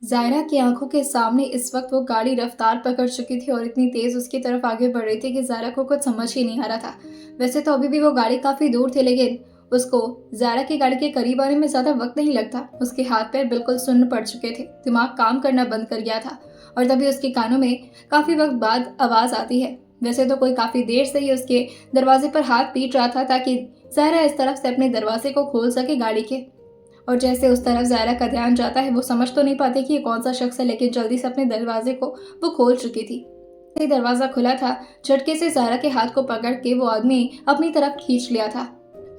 ज़ायरा की आंखों के सामने इस वक्त वो गाड़ी रफ्तार पकड़ चुकी थी और इतनी तेज़ उसकी तरफ आगे बढ़ रही थी कि ज़ायरा को कुछ समझ ही नहीं आ रहा था। वैसे तो अभी भी वो गाड़ी काफ़ी दूर थी, लेकिन उसको ज़ायरा की गाड़ी के करीब आने में ज़्यादा वक्त नहीं लगता। उसके हाथ पैर बिल्कुल सुन्न पड़ चुके थे, दिमाग काम करना बंद कर गया था और तभी उसके कानों में काफ़ी वक्त बाद आवाज़ आती है। वैसे तो कोई काफ़ी देर से ही उसके दरवाजे पर हाथ पीट रहा था ताकि ज़ायरा इस तरफ से अपने दरवाजे को खोल सके गाड़ी के। और जैसे उस तरफ ज़ायरा का ध्यान जाता है, वो समझ तो नहीं पाती कि ये कौन सा शख्स है, लेकिन जल्दी से अपने दरवाजे को वो खोल चुकी थी। जैसे ही दरवाज़ा खुला था, झटके से ज़ायरा के हाथ को पकड़ के वो आदमी अपनी तरफ खींच लिया था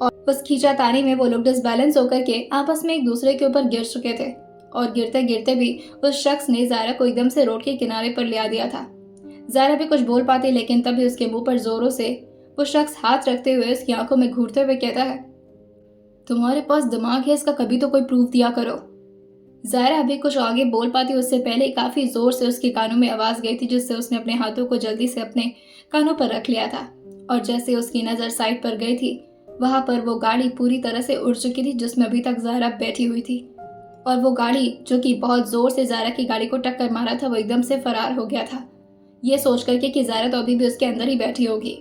और उस खींचातानी में वो लोग डिसबैलेंस होकर के आपस में एक दूसरे के ऊपर गिर चुके थे और गिरते गिरते भी उस शख्स ने ज़ायरा को एकदम से रोड के किनारे पर ले दिया था। ज़ायरा भी कुछ बोल पाती, लेकिन तभी उसके मुंह पर जोरों से वो शख्स हाथ रखते हुए उसकी आंखों में घूरते हुए कहता है, तुम्हारे पास दिमाग है, इसका कभी तो कोई प्रूफ दिया करो। ज़ायरा अभी कुछ आगे बोल पाती उससे पहले काफ़ी ज़ोर से उसके कानों में आवाज़ गई थी, जिससे उसने अपने हाथों को जल्दी से अपने कानों पर रख लिया था। और जैसे उसकी नज़र साइड पर गई थी, वहाँ पर वो गाड़ी पूरी तरह से उड़ चुकी थी जिसमें अभी तक ज़ायरा बैठी हुई थी। और वो गाड़ी जो कि बहुत ज़ोर से ज़ायरा की गाड़ी को टक्कर मारा था, वो एकदम से फरार हो गया था, ये सोच करके कि ज़ायरा तो अभी भी उसके अंदर ही बैठी होगी।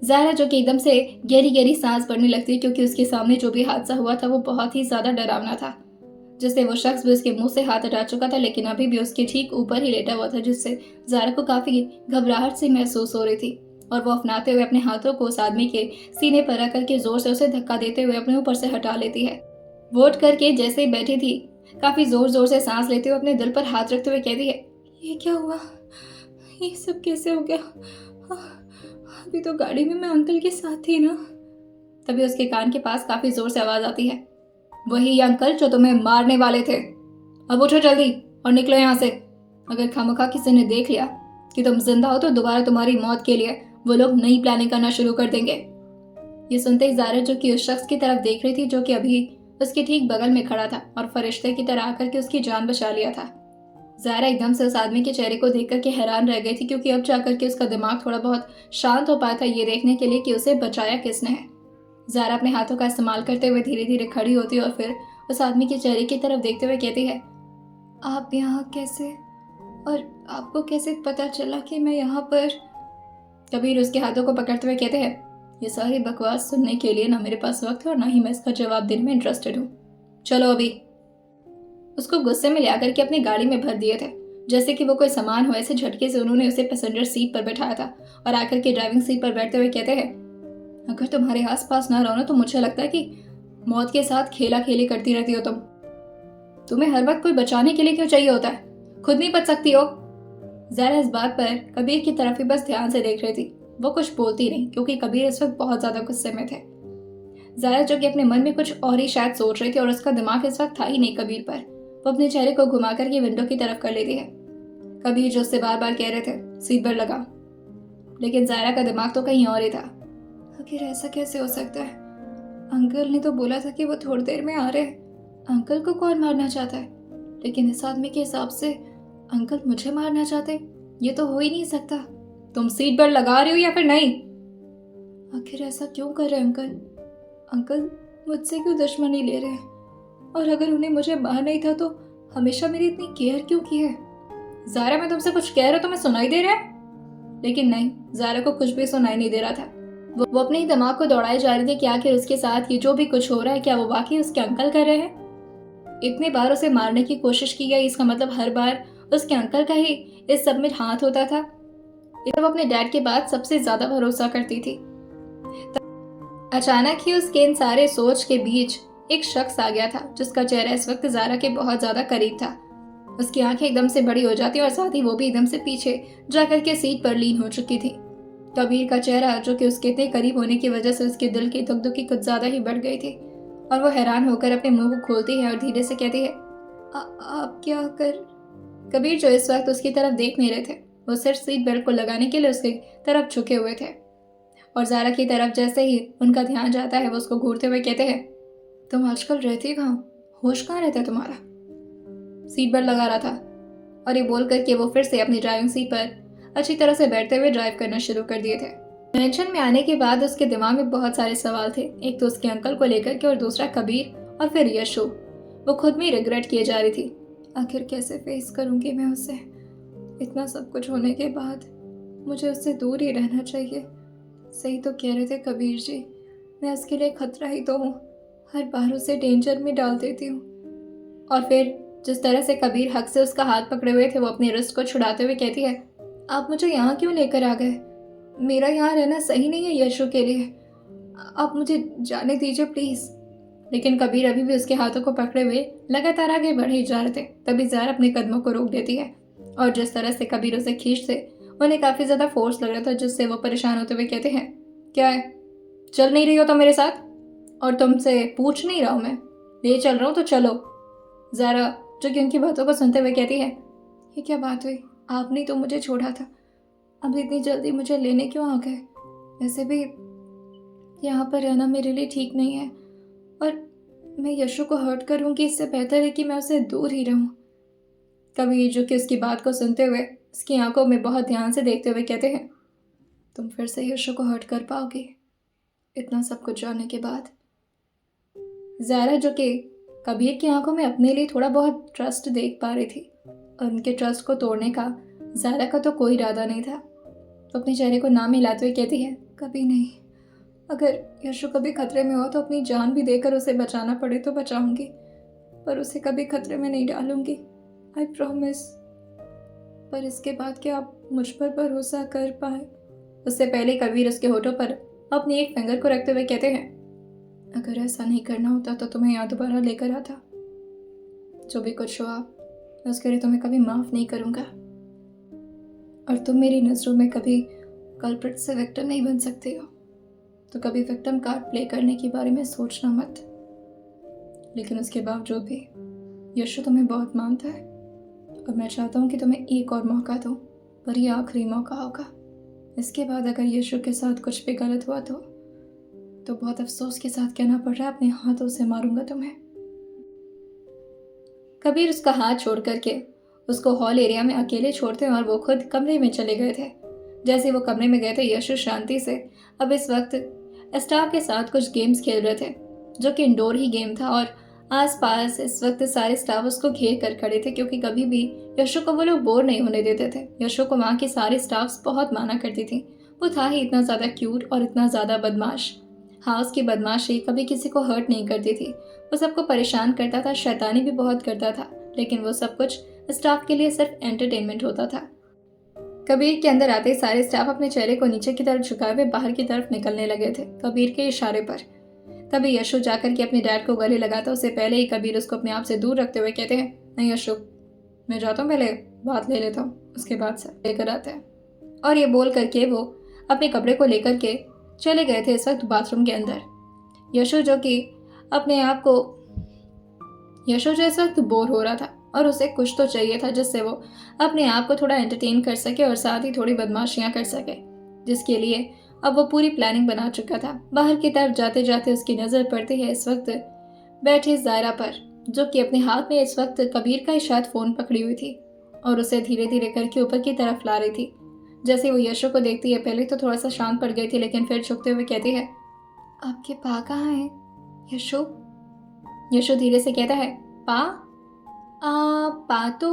ज़ायरा जो कि एकदम से गहरी गहरी सांस भरने लगती है, क्योंकि उसके सामने जो भी हादसा हुआ था वो बहुत ही ज़्यादा डरावना था। जिससे वो शख्स भी उसके मुंह से हाथ हटा चुका था, लेकिन अभी भी उसके ठीक ऊपर ही लेटा हुआ था, जिससे ज़ायरा को काफ़ी घबराहट सी महसूस हो रही थी। और वो अपनाते हुए अपने हाथों को उस आदमी के सीने पर रख करके ज़ोर से उसे धक्का देते हुए अपने ऊपर से हटा लेती है। वो उठ करके जैसे ही बैठी थी, काफ़ी ज़ोर ज़ोर से सांस लेते हुए अपने दिल पर हाथ रखते हुए कहती है, ये क्या हुआ, ये सब कैसे हो गया, अभी तो गाड़ी में मैं अंकल के साथ थी ना। तभी उसके कान के पास काफी जोर से आवाज आती है, वही अंकल जो तुम्हें मारने वाले थे। अब उठो जल्दी और निकलो यहाँ से। अगर खामखा किसी ने देख लिया कि तुम जिंदा हो तो दोबारा तुम्हारी मौत के लिए वो लोग नई प्लानिंग करना शुरू कर देंगे। ये सुनते ही ज़ायरा जो कि उस शख्स की तरफ देख रही थी जो कि अभी उसके ठीक बगल में खड़ा था और फरिश्ते की तरह आकर के उसकी जान बचा लिया था। ज़ायरा एकदम से उस आदमी के चेहरे को देख करके हैरान रह गई थी, क्योंकि अब जाकर के उसका दिमाग थोड़ा बहुत शांत हो पाया था ये देखने के लिए कि उसे बचाया किसने है। ज़ायरा अपने हाथों का इस्तेमाल करते हुए धीरे धीरे खड़ी होती है और फिर उस आदमी के चेहरे की तरफ देखते हुए कहती है, आप यहाँ कैसे, और आपको कैसे पता चला कि मैं यहाँ पर। कबीर उसके हाथों को पकड़ते हुए कहते हैं, ये सारी बकवास सुनने के लिए ना मेरे पास वक्त है और ना ही मैं इसका जवाब देने में इंटरेस्टेड हूँ। चलो अभी। उसको गुस्से में ले आकर के अपनी गाड़ी में भर दिए थे, जैसे कि वो कोई सामान हो। ऐसे झटके से उन्होंने उसे पैसेंजर सीट पर बैठाया था और आकर के ड्राइविंग सीट पर बैठते हुए कहते हैं, अगर तुम्हारे आसपास ना रहो ना तो मुझे लगता है कि मौत के साथ खेला खेली करती रहती हो तुम। तुम्हें हर वक्त कोई बचाने के लिए क्यों चाहिए होता है, खुद नहीं बच सकती हो। ज़ायरा इस बात पर कबीर की तरफ ही बस ध्यान से देख रही थी, वो कुछ बोलती नहीं, क्योंकि कबीर इस वक्त बहुत ज्यादा गुस्से में थे। ज़ायरा जो कि अपने मन में कुछ और ही शायद सोच रही थी और उसका दिमाग इस वक्त था ही नहीं कबीर पर, वो अपने चेहरे को घुमा करके विंडो की तरफ कर लेती है। कबीर जो उससे बार बार कह रहे थे सीट बेल्ट लगा, लेकिन ज़ायरा का दिमाग तो कहीं और ही था। आखिर ऐसा कैसे हो सकता है, अंकल ने तो बोला था कि वो थोड़ी देर में आ रहे हैं, अंकल को कौन मारना चाहता है, लेकिन इस आदमी के हिसाब से अंकल मुझे मारना चाहते, ये तो हो ही नहीं सकता। तुम सीट बेल्ट लगा रही हो या फिर नहीं, आखिर ऐसा क्यों कर रहे हैं अंकल, अंकल मुझसे क्यों दुश्मनी ले रहे हैं, और अगर उन्हें मुझे मारना ही था तो हमेशा मेरी इतनी केयर क्यों की है। ज़ायरा मैं तुमसे कुछ कह रहा हूं, तुम्हें सुनाई दे रहा है, लेकिन नहीं, ज़ायरा को कुछ भी सुनाई नहीं दे रहा था। वो अपने ही दिमाग को दौड़ाए जा रही थी कि आखिर उसके साथ ये जो भी कुछ हो रहा है क्या वो वाकई उसके अंकल कर रहे हैं। इतनी बार उसे मारने की कोशिश की गई, इसका मतलब हर बार उसके अंकल का ही इस सब में हाथ होता था। वो अपने डैड के बाद सबसे ज्यादा भरोसा करती थी। अचानक ही उसके इन सारे सोच के बीच एक शख्स आ गया था, जिसका चेहरा इस वक्त ज़ायरा के बहुत ज्यादा करीब था। उसकी आंखें एकदम से बड़ी हो जाती और साथ ही वो भी एकदम से पीछे जाकर के सीट पर लीन हो चुकी थी। कबीर का चेहरा जो कि उसके इतने करीब होने की वजह से उसके दिल की धुक-धुकी कुछ ज्यादा ही बढ़ गई थी और वो हैरान होकर अपने मुंह को खोलती है और धीरे से कहती है, आप क्या कर। कबीर जो इस वक्त उसकी तरफ देख नहीं रहे थे, वो सिर्फ सीट बेल्ट को लगाने के लिए उसकी तरफ झुके हुए थे। और ज़ायरा की तरफ जैसे ही उनका ध्यान जाता है वो उसको घूरते हुए कहते हैं, तुम आजकल रहती कहाँ, होश कहाँ रहता है तुम्हारा। सीट बेल्ट लगा रहा था। और ये बोल करके वो फिर से अपनी ड्राइविंग सीट पर अच्छी तरह से बैठते हुए ड्राइव करना शुरू कर दिए थे। मेंशन में आने के बाद उसके दिमाग में बहुत सारे सवाल थे, एक तो उसके अंकल को लेकर के और दूसरा कबीर और फिर यशु। वो खुद में रिग्रेट किए जा रही थी। आखिर कैसे फेस करूँगी मैं उसे? इतना सब कुछ होने के बाद मुझे उससे दूर ही रहना चाहिए। सही तो कह रहे थे कबीर जी, मैं उसके लिए खतरा ही तो हूँ। हर बार उसे डेंजर में डाल देती हूँ। और फिर जिस तरह से कबीर हक से उसका हाथ पकड़े हुए थे, वो अपनी रिस्ट को छुड़ाते हुए कहती है, आप मुझे यहाँ क्यों लेकर आ गए? मेरा यहाँ रहना सही नहीं है यशु के लिए। आप मुझे जाने दीजिए प्लीज़। लेकिन कबीर अभी भी उसके हाथों को पकड़े हुए लगातार आगे बढ़े ही जा रहे थे। तभी ज़ारा अपने कदमों को रोक देती है और जिस तरह से कबीर उसे खींचते उन्हें काफ़ी ज़्यादा फोर्स लग रहा था, जिससे वो परेशान होते हुए कहते हैं, क्या है, चल नहीं रही हो तो मेरे साथ? और तुमसे पूछ नहीं रहा हूँ मैं, ले चल रहा हूँ तो चलो। ज़ारा जो कि उनकी बातों को सुनते हुए कहती है, ये क्या बात हुई? आपने तो मुझे छोड़ा था, अब इतनी जल्दी मुझे लेने क्यों आ गए? वैसे भी यहाँ पर रहना मेरे लिए ठीक नहीं है और मैं यशु को हर्ट करूँगी, इससे बेहतर है कि मैं उससे दूर ही रहूँ। कबीर जो कि उसकी बात को सुनते हुए उसकी आंखों में बहुत ध्यान से देखते हुए कहते हैं, तुम फिर से यशु को हर्ट कर पाओगी इतना सब कुछ जानने के बाद? ज़ारा जो कि कबीर की आंखों में अपने लिए थोड़ा बहुत ट्रस्ट देख पा रही थी और उनके ट्रस्ट को तोड़ने का ज़ारा का तो कोई इरादा नहीं था, तो अपने चेहरे को ना मिलाते हुए कहती है, कभी नहीं। अगर यशु कभी खतरे में हो तो अपनी जान भी देकर उसे बचाना पड़े तो बचाऊंगी, पर उसे कभी खतरे में नहीं डालूंगी, आई प्रॉमिस। पर इसके बाद क्या आप मुझ पर भरोसा कर पाए? उससे पहले कबीर उसके होठों पर अपनी एक फिंगर को रखते हुए कहते हैं, अगर ऐसा नहीं करना होता तो तुम्हें यहाँ दोबारा लेकर आता। जो भी कुछ हुआ मैं उसके लिए तुम्हें कभी माफ़ नहीं करूँगा और तुम मेरी नज़रों में कभी कल्प्रिट से विक्टिम नहीं बन सकते हो, तो कभी विक्टिम कार्ड प्ले करने के बारे में सोचना मत। लेकिन उसके बावजूद भी यशु तुम्हें बहुत मानता है और मैं चाहता हूँ कि तुम्हें एक और मौका दूँ, पर यह आखिरी मौका होगा। इसके बाद अगर यशु के साथ कुछ भी गलत हुआ तो बहुत अफसोस के साथ कहना पड़ रहा है, अपने हाथों से मारूंगा तुम्हें। कबीर उसका हाथ छोड़ करके उसको हॉल एरिया में अकेले छोड़ते और वो खुद कमरे में चले गए थे। जैसे वो कमरे में गए थे, यशु शांति से अब इस वक्त स्टाफ के साथ कुछ गेम्स खेल रहे थे, जो कि इंडोर ही गेम था और आसपास इस वक्त सारे स्टाफ उसको घेर कर खड़े थे, क्योंकि कभी भी यशु को वो लोग बोर नहीं होने देते थे। यशु को वहाँ की सारी स्टाफ्स बहुत माना करती थी। वो था ही इतना ज़्यादा क्यूट और इतना ज़्यादा बदमाश। हाँ, उसकी बदमाशी कभी किसी को हर्ट नहीं करती थी, वो सबको परेशान करता था, शैतानी भी बहुत करता था, लेकिन वो सब कुछ स्टाफ के लिए सिर्फ एंटरटेनमेंट होता था। कबीर के अंदर आते ही सारे स्टाफ अपने चेहरे को नीचे की तरफ झुकाए हुए बाहर की तरफ निकलने लगे थे कबीर के इशारे पर। तभी यशु जाकर के अपने डैड को गले लगाता, उससे पहले ही कबीर उसको अपने आप से दूर रखते हुए कहते हैं, नहीं यशु, मैं जाता हूँ, पहले बात ले लेता हूँ, उसके बाद से लेकर आते हैं। और ये बोल करके वो अपने कपड़े को लेकर के चले गए थे इस वक्त बाथरूम के अंदर। यशु जो इस वक्त बोर हो रहा था और उसे कुछ तो चाहिए था जिससे वो अपने आप को थोड़ा एंटरटेन कर सके और साथ ही थोड़ी बदमाशियां कर सके, जिसके लिए अब वो पूरी प्लानिंग बना चुका था। बाहर की तरफ जाते जाते उसकी नज़र पड़ती है इस वक्त बैठी ज़ायरा पर, जो कि अपने हाथ में इस वक्त कबीर का ही शायद फ़ोन पकड़ी हुई थी और उसे धीरे धीरे करके ऊपर की तरफ ला रही थी। जैसे वो यशु को देखती है, पहले तो थोड़ा सा शांत पड़ गई थी, लेकिन फिर झुकते हुए कहती है, आपके पा कहाँ हैं यशु? यशु धीरे से कहता है, पा तो,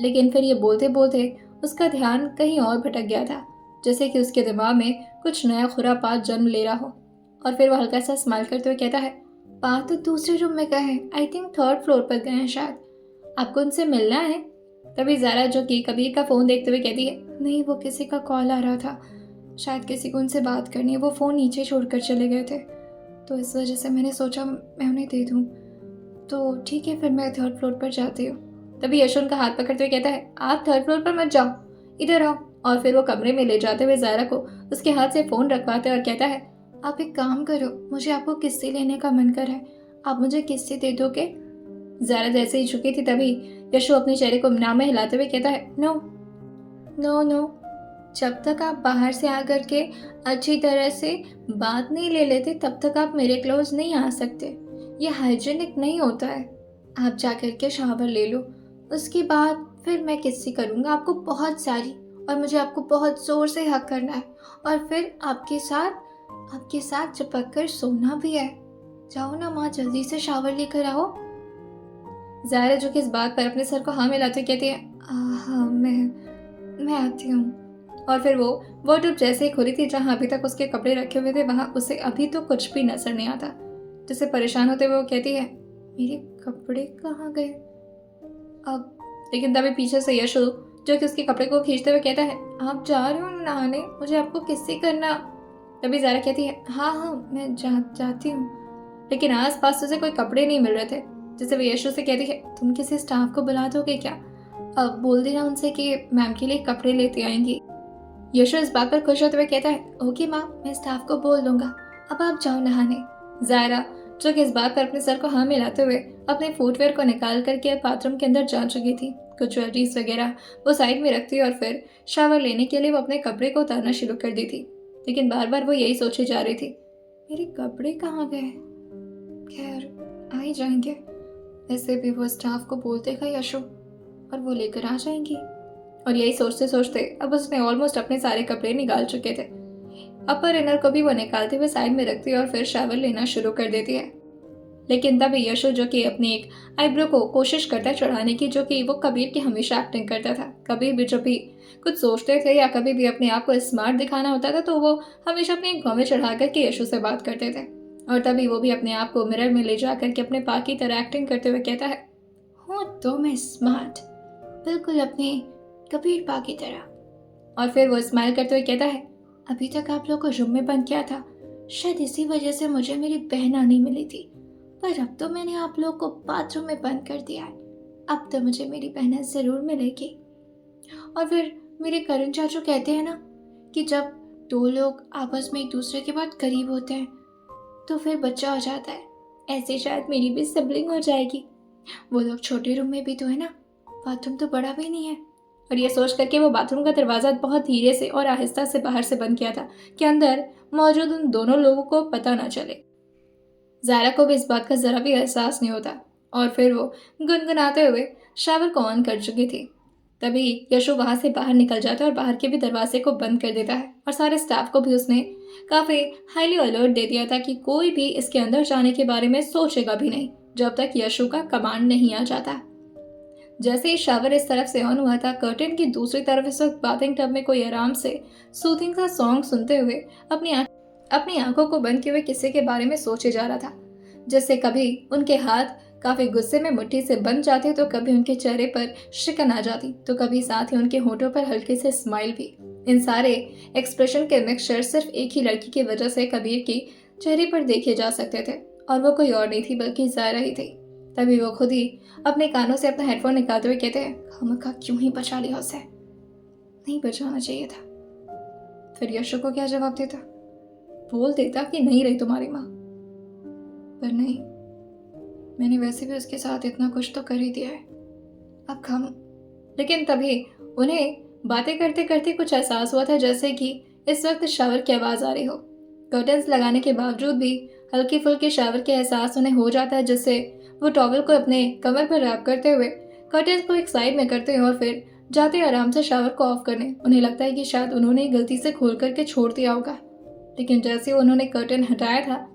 लेकिन फिर ये बोलते बोलते उसका ध्यान कहीं और भटक गया था, जैसे कि उसके दिमाग में कुछ नया खुरापात जन्म ले रहा हो। और फिर वो हल्का सा स्माइल करते हुए कहता है, पा तो दूसरे रूम में गए हैं, आई थिंक 3rd फ्लोर पर गए हैं शायद, आपको उनसे मिलना है? तभी ज़ारा जो कि कबीर का फ़ोन देखते हुए कहती है, नहीं, वो किसी का कॉल आ रहा था, शायद किसी को उनसे बात करनी है, वो फ़ोन नीचे छोड़कर चले गए थे, तो इस वजह से मैंने सोचा मैं उन्हें दे दूँ, तो ठीक है फिर मैं 3rd फ्लोर पर जाती हूँ। तभी यशु उनका हाथ पकड़ते हुए कहता है, आप 3rd फ्लोर पर मत जाओ, इधर आओ। और फिर वो कमरे में ले जाते हुए ज़ारा को उसके हाथ से फ़ोन रखवाते और कहता है, आप एक काम करो, मुझे आपको किस्से लेने का मन कर रहा है, आप मुझे किस्से दे दोगे? ज़ारा जैसे ही झुकी थी तभी यशु अपने चेहरे को ना में हिलाते हुए कहता है, नो नो नो, जब तक आप बाहर से आकर के अच्छी तरह से बात नहीं ले लेते तब तक आप मेरे क्लोज नहीं आ सकते, ये हाइजीनिक नहीं होता है। आप जाकर के शावर ले लो, उसके बाद फिर मैं किस्से करूँगा आपको बहुत सारी, और मुझे आपको बहुत ज़ोर से हक करना है और फिर आपके साथ चिपक कर सोना भी है। जाओ ना माँ, जल्दी से शावर लेकर आओ। ज़ायरा जो कि इस बात पर अपने सर को हाँ मिलाते हुए कहती है, हाँ मैं आती हूँ। और फिर वो वार्डरोब जैसे ही खुली थी जहाँ अभी तक उसके कपड़े रखे हुए थे, वहाँ उसे अभी तो कुछ भी नजर नहीं आता। जिससे परेशान होते हुए वो कहती है, मेरे कपड़े कहाँ गए अब। लेकिन तभी पीछे से यशु जो कि उसके कपड़े को खींचते हुए कहता है, आप जा रहे हो नहाने, मुझे आपको किससे करना। तभी ज़ारा कहती है, हाँ मैं जाती हूँ। लेकिन आस पास उसे कोई कपड़े नहीं मिल रहे थे। जिससे वो यशु से कहती है, तुम किसी स्टाफ को बुला दोगे क्या, अब बोल देना उनसे कि मैम के लिए कपड़े लेते आएंगी। यशु इस बात पर खुश होते हुए कहता है, ओके माँ, मैं स्टाफ को बोल दूंगा, अब आप जाओ नहाने। ज़ायरा जो कि इस बात पर अपने सर को हाँ मिलाते हुए अपने फुटवेयर को निकाल करके बाथरूम के अंदर जा चुकी थी। कुछ ज्वेलरीज वगैरह वो साइड में रखती और फिर शावर लेने के लिए वो अपने कपड़े को उतारना शुरू कर दी थी। लेकिन बार बार वो यही सोचे जा रही थी, मेरे कपड़े कहाँ गए। खैर आ ही जाएंगे, ऐसे भी वो स्टाफ को बोल देगा यशु और वो लेकर आ जाएंगी। और यही सोचते सोचते अब उसने ऑलमोस्ट अपने सारे कपड़े निकाल चुके थे। अपर इनर को भी वो निकालते हुए साइड में रखती है और फिर शावर लेना शुरू कर देती है। लेकिन तभी यशु जो कि अपनी एक आईब्रो को कोशिश करता है चढ़ाने की, जो कि वो कबीर की हमेशा एक्टिंग करता था। कबीर भी जब भी कुछ सोचते थे या कभी भी अपने आप को स्मार्ट दिखाना होता था तो वो हमेशा अपनी एक में चढ़ा करके यशु से बात करते थे। और तभी वो भी अपने आप को मिरर में ले जा करके अपने पा की तरह एक्टिंग करते हुए कहता है, हूँ तो मैं स्मार्ट, बिल्कुल अपने कबीर पा की तरह। और फिर वो स्माइल करते हुए कहता है, अभी तक आप लोग को रूम में बंद किया था, शायद इसी वजह से मुझे मेरी बहन नहीं मिली थी, पर अब तो मैंने आप लोग को बाथरूम में बंद कर दिया है, अब तो मुझे मेरी बहन जरूर मिलेगी। और फिर मेरे करण चाचू कहते हैं ना कि जब दो लोग आपस में एक दूसरे के बहुत करीब होते हैं तो फिर बच्चा हो जाता है, ऐसे शायद मेरी भी सिबलिंग हो जाएगी। वो लोग छोटे रूम में भी तो है ना, बाथरूम तो बड़ा भी नहीं है। और ये सोच करके वो बाथरूम का दरवाजा बहुत धीरे से और आहिस्ता से बाहर से बंद किया था कि अंदर मौजूद उन दोनों लोगों को पता न चले। ज़ायरा को भी इस बात का जरा भी एहसास नहीं होता और फिर वो गुनगुनाते हुए शावर को ऑन कर चुकी थी। तभी यशु वहां से बाहर निकल जाता है और बाहर के भी दरवाजे को बंद कर देता है और सारे स्टाफ को भी उसने काफी हाईली अलर्ट दे दिया था कि कोई भी इसके अंदर जाने के बारे में सोचेगा भी नहीं जब तक यशु का कमांड नहीं आ जाता। जैसे ही शावर इस तरफ से ऑन हुआ था, कर्टेन की दूसरी तरफ इस वक्त बाथिंग टब में कोई आराम से सूथिंग सा सॉन्ग सुनते हुए अपनी आंखों को बंद किए हुए किसी के बारे में सोचे जा रहा था। जिससे कभी उनके हाथ काफी गुस्से में मुट्ठी से बंध जाते तो कभी उनके चेहरे पर शिकन आ जाती तो कभी साथ ही उनके होठों पर हल्के से स्माइल भी। इन सारे एक्सप्रेशन के मिक्सचर सिर्फ एक ही लड़की की वजह से कबीर की चेहरे पर देखे जा सकते थे और वो कोई और नहीं थी बल्कि ज़ायरा ही थी। तभी वो खुद ही अपने कानों से अपना हेडफोन निकालते हुए कहते हैं, खामखा क्यों ही बचा लिया उसे, नहीं बचाना चाहिए था। फिर यशु को क्या जवाब देता, बोल देता कि नहीं रही तुम्हारी माँ, पर नहीं, मैंने वैसे भी उसके साथ इतना कुछ तो कर ही दिया है, अब हम। लेकिन तभी उन्हें बातें करते करते कुछ एहसास हुआ था जैसे कि इस वक्त शावर की आवाज आ रही हो। कर्टन्स लगाने के बावजूद भी हल्की फुल्की शावर के एहसास उन्हें हो जाता है, जिससे वो टॉवल को अपने कमर पर रैप करते हुए कर्टन्स को एक साइड में करते हैं और फिर जाते आराम से शावर को ऑफ करने। उन्हें लगता है कि शायद उन्होंने गलती से खोल करके छोड़ दिया होगा, लेकिन जैसे उन्होंने कर्टन हटाया था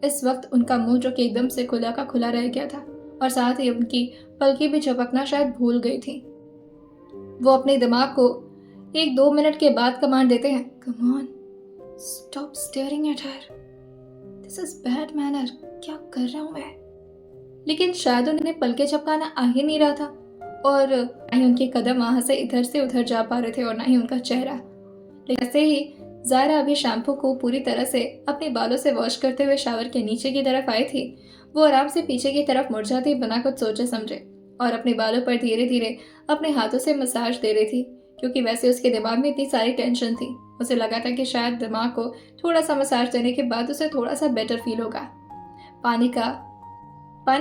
इस वक्त उनका मुंह जो कि एकदम से खुला का खुला रह गया था और साथ ही उनकी पलकें भी झपकना शायद भूल गई थी। वो अपने दिमाग को 1-2 मिनट के बाद कमांड देते हैं, come on stop staring at her, this is bad manner, क्या कर रहा हूं मैं। लेकिन शायद उन्हें पलके झपकाना आ ही नहीं रहा था और ना ही उनके कदम वहां से इधर से उधर जा पा रहे थे और ना ही उनका चेहरा। लेकिन ऐसे ही ज़ायरा अभी शैम्पू को पूरी तरह से अपने बालों से वॉश करते हुए शावर के नीचे की तरफ आई थी। वो आराम से पीछे की तरफ मुड़ जाती बिना कुछ सोचे समझे और अपने बालों पर धीरे धीरे अपने हाथों से मसाज दे रही थी, क्योंकि वैसे उसके दिमाग में इतनी सारी टेंशन थी। उसे लगा था कि शायद दिमाग को थोड़ा सा मसाज देने के बाद उसे थोड़ा सा बेटर फील होगा। पानी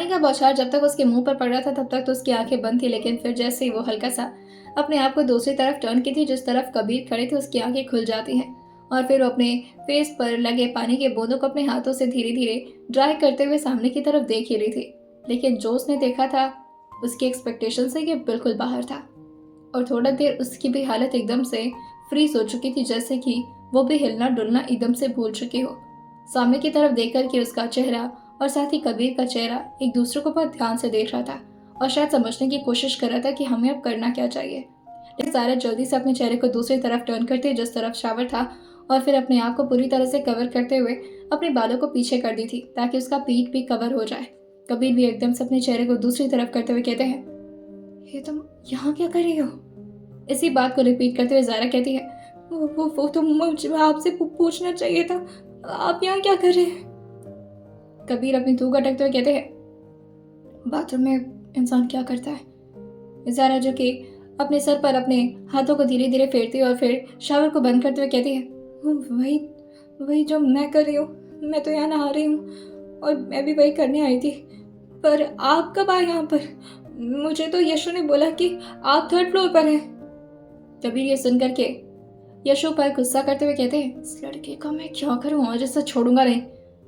का बौछार जब तक उसके मुंह पर पड़ रहा था तब तक तो उसकी आंखें बंद थी, लेकिन फिर जैसे ही वो हल्का सा अपने आप को दूसरी तरफ टर्न की थी जिस तरफ कबीर खड़े थे, उसकी आंखें खुल जाती हैं और फिर वो अपने फेस पर लगे पानी के बूंदों को अपने हाथों से धीरे धीरे ड्राई करते हुए सामने की तरफ देख ही रही थी। लेकिन जो उसने देखा था उसकी एक्सपेक्टेशन से ये बिल्कुल बाहर था और थोड़ा देर उसकी भी हालत एकदम से फ्रीज हो चुकी थी, जैसे कि वो भी हिलना डुलना एकदम से भूल चुकी हो। सामने की तरफ देख कर के उसका चेहरा और साथ ही कबीर का चेहरा एक दूसरे को बहुत ध्यान से देख रहा था और शायद समझने की कोशिश कर रहा था कि हमें अब करना क्या चाहिए। लेकिन ज़ारा जल्दी से अपने चेहरे को दूसरी तरफ टर्न करते जिस तरफ शावर था, और फिर अपने आप को पूरी तरह से कवर करते हुए अपने बालों को पीछे कर दी थी ताकि उसका पीठ भी कवर हो जाए। कबीर भी एकदम से अपने चेहरे को दूसरी तरफ करते हुए कहते हैं, ये तुम यहाँ क्या कर रही हो? इसी बात को रिपीट करते हुए ज़ारा कहती है, वो तो मुझे आपसे पूछना चाहिए था, आप यहाँ क्या कर रहे हैं? कबीर अपनी थूक अटकते हुए कहते हैं, बाथरूम में इंसान क्या करता है? ज़ारा जो कि अपने सर पर अपने हाथों को धीरे धीरे फेरती है और फिर शावर को बंद करते हुए कहती है, वही वही जो मैं कर रही हूँ, मैं तो यहाँ नहा रही हूँ और मैं भी वही करने आई थी। पर आप कब आए यहाँ पर? मुझे तो यशु ने बोला कि आप 3rd फ्लोर पर हैं। कबीर ये सुन करके यशु पर गुस्सा करते हुए कहते हैं, इस लड़के का मैं क्या करूँ, आज इससे छोड़ूंगा नहीं।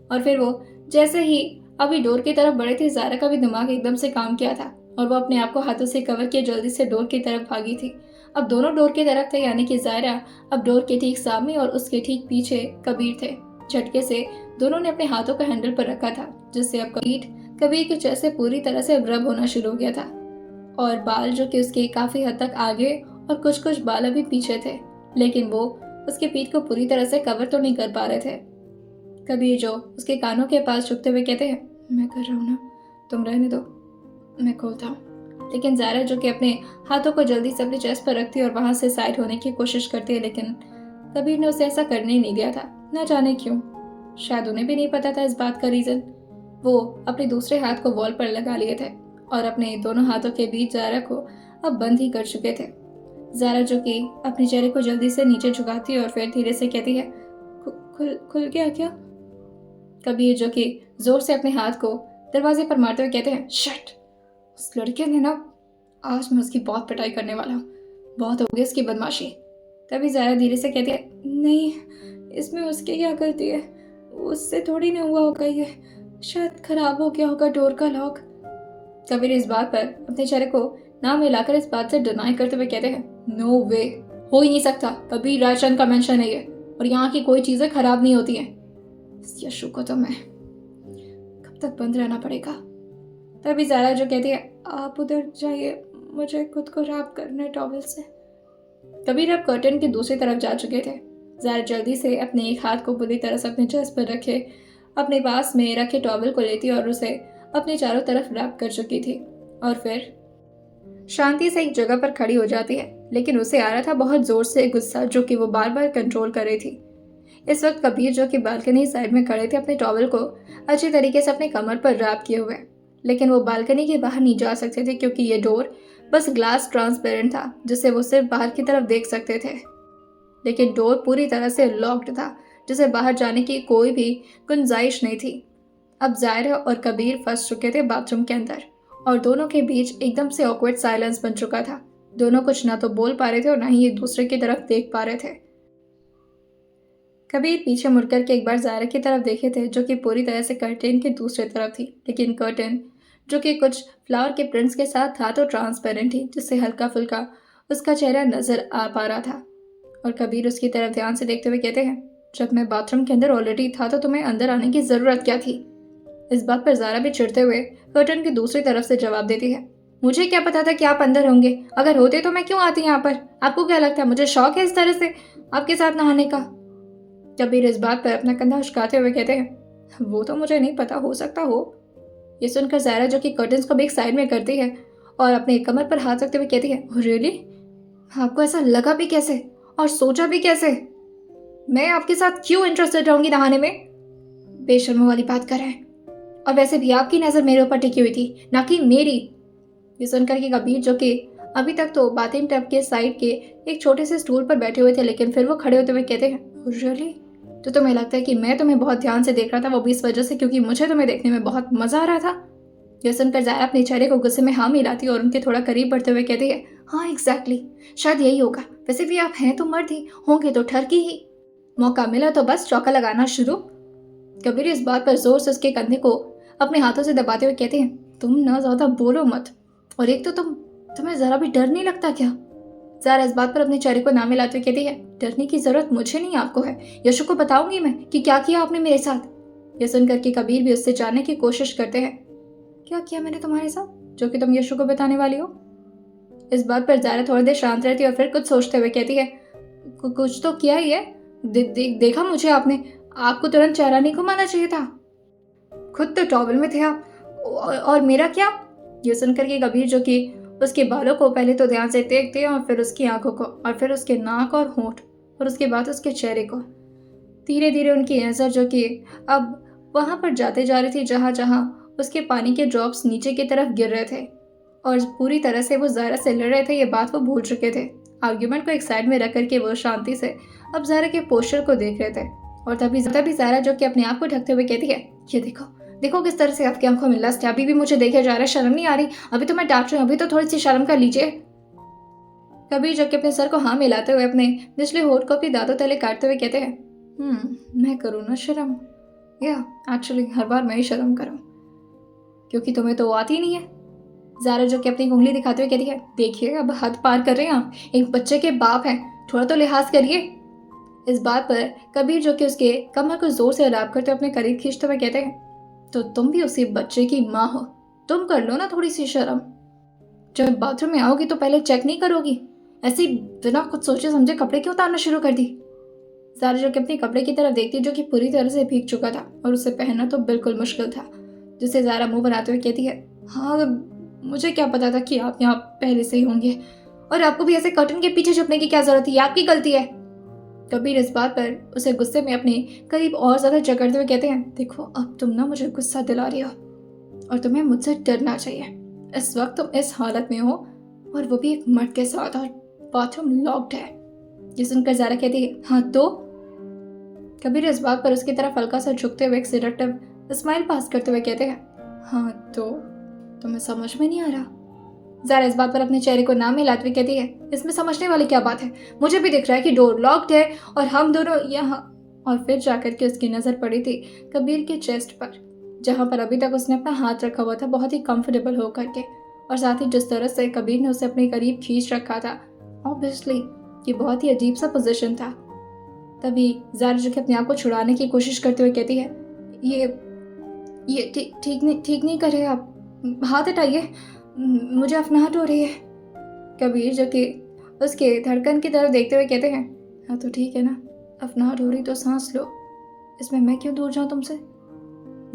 और फिर वो जैसे ही अभी डोर की तरफ बढ़े थे, ज़ारा का भी दिमाग एकदम से काम किया था और वो अपने आप को हाथों से कवर किए जल्दी से डोर की तरफ भागी थी। अब दोनों डोर की तरफ थे, यानी कि ज़ारा अब डोर के ठीक सामने और उसके ठीक पीछे कबीर थे। झटके से दोनों ने अपने हाथों को हैंडल पर रखा था, जिससे अब कबीर के चेहरे से पूरी तरह से रब होना शुरू हो गया था और बाल जो कि उसके काफी हद तक आगे और कुछ कुछ बाल अभी पीछे थे, लेकिन वो उसके पीठ को पूरी तरह से कवर तो नहीं कर पा रहे थे। कबीर जो उसके कानों के पास झुकते हुए कहते हैं, मैं कर रहा हूँ ना, तुम रहने दो, मैं खोलता हूँ। लेकिन ज़ारा जो कि अपने हाथों को जल्दी से अपने चेस्ट पर रखती और वहां से साइड होने की कोशिश करती है, लेकिन कबीर ने उसे ऐसा करने ही नहीं दिया था। न जाने क्यों, शायद उन्हें भी नहीं पता था इस बात का रीजन। वो अपने दूसरे हाथ को वॉल पर लगा लिए थे और अपने दोनों हाथों के बीच ज़ारा को अब बंद ही कर चुके थे। ज़ारा जो कि अपने चेहरे को जल्दी से नीचे झुकाती है और फिर धीरे से कहती है, खुल गया क्या? कबीर जो कि जोर से अपने हाथ को दरवाजे पर मारते हुए कहते हैं, शट! उस लड़के ने ना, आज मैं उसकी बहुत पिटाई करने वाला हूँ, बहुत हो गई इसकी बदमाशी। तभी ज़ारा धीरे से कहती है, नहीं, इसमें उसकी क्या गलती है, उससे थोड़ी ना हुआ होगा, ये शायद खराब हो गया होगा डोर का लॉक। कबीर इस बात पर अपने चेहरे को ना मिलाकर इस बात से डिनाई करते हुए कहते हैं, नो वे, हो ही नहीं सकता, कबीर रायचंद का मेंशन है ये, और यहाँ की कोई चीजें खराब नहीं होती हैं। इस यशु को तो मैं कब तक बंद रहना पड़ेगा। तभी ज़ारा जो कहती है, आप उधर जाइए, मुझे खुद को रैप करना है टॉवल से। कबीर अब कर्टन की दूसरी तरफ जा चुके थे। ज़ारा जल्दी से अपने एक हाथ को पूरी तरह से अपने चेस्ट पर रखे अपने पास में रखे टॉवल को लेती और उसे अपने चारों तरफ रैप कर चुकी थी और फिर शांति से एक जगह पर खड़ी हो जाती है। लेकिन उसे आ रहा था बहुत जोर से गुस्सा, जो कि वो बार बार कंट्रोल कर रही थी। इस वक्त कबीर जो कि बालकनी साइड में खड़े थे, अपने टॉवल को अच्छी तरीके से अपने कमर पर रैप किए हुए, लेकिन वो बालकनी के बाहर नहीं जा सकते थे क्योंकि ये डोर बस ग्लास ट्रांसपेरेंट था जिससे वो सिर्फ बाहर की तरफ देख सकते थे। लेकिन डोर पूरी तरह से लॉक्ड था जिसे बाहर जाने की कोई भी गुंजाइश नहीं थी। अब ज़ायरा और कबीर फंस चुके थे बाथरूम के अंदर और दोनों के बीच एकदम से ऑकवर्ड साइलेंस बन चुका था। दोनों कुछ ना तो बोल पा रहे थे और ना ही एक दूसरे की तरफ देख पा रहे थे। कबीर पीछे मुड़कर के एक बार ज़ायरा की तरफ देखे थे, जो कि पूरी तरह से कर्टेन के दूसरी तरफ थी, लेकिन कर्टेन जो कि कुछ फ्लावर के प्रिंट्स के साथ था तो ट्रांसपेरेंट थी, जिससे हल्का फुल्का उसका चेहरा नजर आ पा रहा था। और कबीर उसकी तरफ ध्यान से देखते हुए कहते हैं, जब मैं बाथरूम के अंदर ऑलरेडी था तो तुम्हें अंदर आने की जरूरत क्या थी? इस बात पर ज़ारा भी चिढ़ते हुए कर्टन की दूसरी तरफ से जवाब देती है, मुझे क्या पता था कि आप अंदर होंगे, अगर होते तो मैं क्यों आती यहाँ पर? आपको क्या लगता है मुझे शौक है इस तरह से आपके साथ नहाने का? कबीर इस बात पर अपना कंधा उचकाते हुए कहते हैं, वो तो मुझे नहीं पता, हो सकता हो। ये सुनकर ज़ारा जो कि कर्टन्स को भी एक साइड में करती है और अपने कमर पर हाथ रखते हुए कहती है, रियली? आपको ऐसा लगा भी कैसे और सोचा भी कैसे? मैं आपके साथ क्यों इंटरेस्टेड रहूंगी नहाने में? बेशर्मों वाली बात कर रहे हैं। और वैसे भी आपकी नजर मेरे ऊपर टिकी हुई थी, ना कि मेरी। ये सुनकर के कबीर जो कि अभी तक तो बाथिंग टब के साइड के एक छोटे से स्टूल पर बैठे हुए थे, लेकिन फिर वो खड़े होते हुए कहते हैं, रियली? तो तुम्हें लगता है कि मैं तुम्हें बहुत ध्यान से देख रहा था, वो भी इस वजह से क्योंकि मुझे तुम्हें देखने में बहुत मजा आ रहा था? यह सुनकर ज़ारा अपने चेहरे को गुस्से में हाँ मिलाती और उनके थोड़ा करीब बढ़ते हुए कहती है, हाँ एग्जैक्टली, शायद यही होगा। वैसे भी आप हैं तो मर्द ही, होंगे तो ठरकी ही। मौका मिला तो बस चौका लगाना शुरू। कबीर इस बात पर जोर से उसके कंधे को अपने हाथों से दबाते हुए कहते हैं, तुम ना ज्यादा बोलो मत, और एक तो तुम्हें जरा भी डर नहीं लगता क्या? ज़ारा इस बात पर अपने चेहरे को ना मिलाते हुए कहती है, डरने की जरूरत मुझे नहीं, आपको है। यशु को बताऊंगी मैं कि क्या किया आपने मेरे साथ। यह सुनकर के कबीर भी उससे जानने की कोशिश करते हैं, क्या किया मैंने तुम्हारे साथ? जो कि तुम यशु को बताने वाली हो? इस बात पर ज़ारा थोड़ी देर शांत रहती है और फिर कुछ सोचते हुए कहती है, कुछ तो किया ही है। देखा मुझे आपने? आपको तुरंत चेहरा नहीं घुमाना चाहिए था। खुद तो टॉवल में थे आप, और मेरा क्या? ये सुनकर के कबीर, जो कि उसके बालों को पहले तो ध्यान से देखते हैं और फिर उसकी आंखों को और फिर उसके नाक और होंठ और उसके बाद उसके चेहरे को, धीरे धीरे उनकी नज़र जो कि अब वहां पर जाते जा रही थी जहां जहां उसके पानी के ड्रॉप्स नीचे की तरफ गिर रहे थे, और पूरी तरह से वो ज़ारा से लड़ रहे थे। ये बात वो भूल चुके थे। आर्ग्यूमेंट को एक साइड में रख करके वो शांति से अब ज़ारा के पोस्टर को देख रहे थे। और तभी ज़ारा जो कि अपने आप को ढकते हुए कहती है, ये देखो देखो किस तरह से आपकी आंखों में लस्ट है। अभी भी मुझे देखे जा रहा है, शर्म नहीं आ रही? अभी तो मैं डांट रही हूँ, अभी तो थोड़ी सी शर्म कर लीजिए। कबीर जो कि अपने सर को हाँ मिलाते हुए अपने निचले होठ को अपने दांतों तले काटते हुए कहते हैं, मैं करूँ ना शर्म? या एक्चुअली हर बार मैं ही शर्म करूँ, क्योंकि तुम्हें तो आती नहीं है। ज़ारा जो कि अपनी उंगली दिखाते हुए कहती है, देखिए अब हद पार कर रहे हैं आप, एक बच्चे के बाप हैं, थोड़ा तो लिहाज करिए। इस बात पर कबीर जो कि उसके कमर को जोर से अलाप करते अपने करीब खींचते हुए कहते हैं, तो तुम भी उसी बच्चे की माँ हो, तुम कर लो ना थोड़ी सी शर्म। जब बाथरूम में आओगी तो पहले चेक नहीं करोगी? ऐसी बिना कुछ सोचे समझे कपड़े क्यों उतारना शुरू कर दी? ज़ारा जो कि अपने कपड़े की तरफ देखती जो कि पूरी तरह से भीग चुका था और उसे पहनना तो बिल्कुल मुश्किल था, जिससे ज़ारा मुंह बनाते हुए कहती है, हाँ मुझे क्या पता था कि आप यहाँ पहले से ही होंगे, और आपको भी ऐसे कर्टन के पीछे छुपने की क्या जरूरत थी? आपकी गलती है। कबीर इस बात पर उसे गुस्से में अपने करीब और ज्यादा जकड़ते हुए कहते हैं, देखो अब तुम ना मुझे गुस्सा दिला रही हो, और तुम्हें मुझसे डरना चाहिए। इस वक्त तुम इस हालत में हो, और वो भी एक मर्द के साथ, और बाथरूम लॉक्ड है। ये सुनकर ज़ारा कहती है, हाँ तो? कबीर इस बात पर उसकी तरफ हल्का सा झुकते हुए एक सिडक्टिव स्माइल पास करते हुए कहते हैं, हाँ तो तुम्हें समझ में नहीं आ रहा? ज़ारा इस बात पर अपने चेहरे को नाम मिलाते हुए कहती है, इसमें समझने वाली क्या बात है? मुझे भी दिख रहा है कि डोर लॉक्ड है और हम दोनों यहाँ। और फिर जाकर के उसकी नज़र पड़ी थी कबीर के चेस्ट पर, जहाँ पर अभी तक उसने अपना हाथ रखा हुआ था बहुत ही कंफर्टेबल होकर के, और साथ ही जिस तरह से कबीर ने उसे अपने करीब खींच रखा था, ऑब्वियसली ये बहुत ही अजीब सा पोजीशन था। तभी ज़ारा जो कि अपने आप को छुड़ाने की कोशिश करते हुए कहती है, ये ठीक नहीं कर रहे आप, हाथ हटाइए, मुझे अफनाहट हो रही है। कबीर जो कि उसके धड़कन की तरफ देखते हुए कहते हैं, हाँ तो ठीक है ना, अफनाहट हो रही तो सांस लो, इसमें मैं क्यों दूर जाऊँ तुमसे?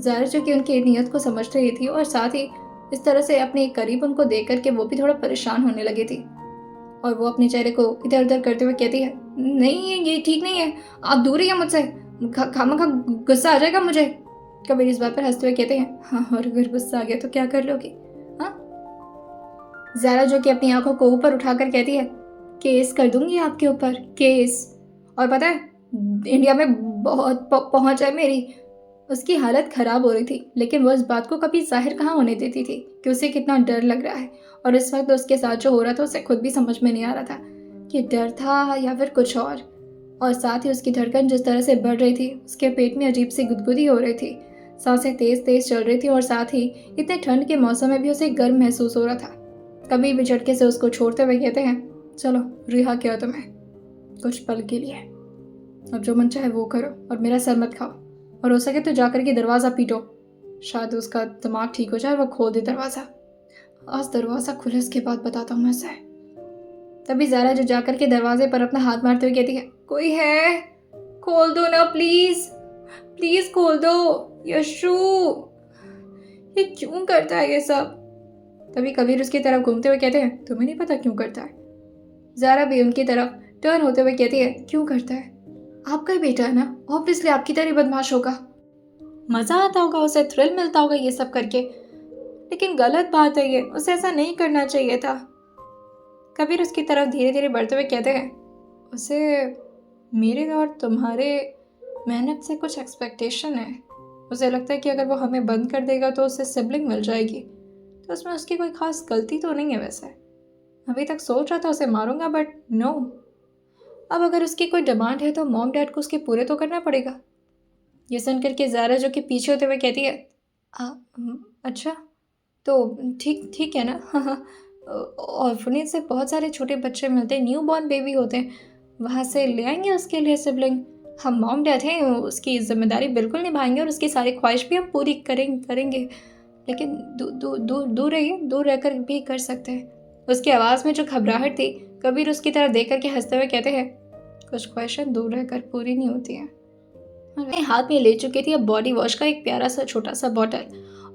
ज़ारा जो कि उनकी नीयत को समझ रही थी, और साथ ही इस तरह से अपने करीब उनको देख करके वो भी थोड़ा परेशान होने लगी थी, और वो अपने चेहरे को इधर उधर करते हुए कहती है, नहीं ये ठीक नहीं है, आप दूर ही हैं मुझसे, खामखा गुस्सा आ जाएगा मुझे। कबीर इस बात पर हंसते हुए कहते हैं, हाँ और अगर गुस्सा आ गया तो क्या कर लोगी? ज़ारा जो कि अपनी आंखों को ऊपर उठाकर कहती है, केस कर दूंगी आपके ऊपर, केस। और पता है इंडिया में बहुत पहुंच है मेरी। उसकी हालत खराब हो रही थी, लेकिन वो इस बात को कभी जाहिर कहाँ होने देती थी कि उसे कितना डर लग रहा है, और इस वक्त उसके साथ जो हो रहा था उसे खुद भी समझ में नहीं आ रहा था कि डर था या फिर कुछ और साथ ही उसकी धड़कन जिस तरह से बढ़ रही थी, उसके पेट में अजीब सी गुदगुदी हो रही थी, सांसें तेज तेज चल रही थी, और साथ ही इतने ठंड के मौसम में भी उसे गर्म महसूस हो रहा था। कभी भी झटके से उसको छोड़ते हुए कहते हैं, चलो रिहा किया तुम्हें कुछ पल के लिए, अब जो मन चाहे वो करो और मेरा सर मत खाओ, और हो सके तो जाकर के दरवाज़ा पीटो, शायद उसका दिमाग ठीक हो जाए, वो खोल दे दरवाज़ा। आज दरवाज़ा खुले उसके बाद बताता हूँ मैं उसे। तभी ज़ारा जो जाकर के दरवाजे पर अपना हाथ मारते हुए कहती है, कोई है? खोल दो ना प्लीज़, प्लीज़ खोल दो यशु, ये क्यों करता है ये सब? तभी कबीर उसकी तरफ घूमते हुए कहते हैं, तुम्हें नहीं पता क्यों करता है? ज़ारा भी उनकी तरफ टर्न होते हुए कहती है, क्यों करता है? आपका ही बेटा है ना, ऑब्वियसली आपकी तरह बदमाश होगा, मज़ा आता होगा उसे, थ्रिल मिलता होगा ये सब करके, लेकिन गलत बात है ये, उसे ऐसा नहीं करना चाहिए था। कबीर उसकी तरफ धीरे धीरे बढ़ते हुए कहते हैं, उसे मेरे और तुम्हारे मेहनत से कुछ एक्सपेक्टेशन है। उसे लगता है कि अगर वो हमें बंद कर देगा तो उसे सिबलिंग मिल जाएगी, तो उसमें उसकी कोई खास गलती तो नहीं है। वैसे अभी तक सोच रहा था उसे मारूंगा, बट नो, अब अगर उसकी कोई डिमांड है तो मॉम डैड को उसके पूरे तो करना पड़ेगा। ये सुन करके ज़ारा जो कि पीछे होते हुए कहती है, अच्छा तो ठीक है ना। ऑर्फनेज से बहुत सारे छोटे बच्चे मिलते हैं, न्यू बॉर्न बेबी होते हैं, वहाँ से ले आएंगे उसके लिए सिबलिंग। हम मॉम डैड हैं, उसकी जिम्मेदारी बिल्कुल निभाएंगे और उसकी सारी ख्वाहिश भी हम पूरी करेंगे। लेकिन दूर रहिए, दूर रहकर भी कर सकते हैं। उसकी आवाज़ में जो घबराहट थी, कबीर उसकी तरफ देख करके हंसते हुए कहते हैं, कुछ ख्वाहिशें दूर रहकर पूरी नहीं होती हैं। अपने हाथ में ले चुकी थी अब बॉडी वॉश का एक प्यारा सा छोटा सा बॉटल,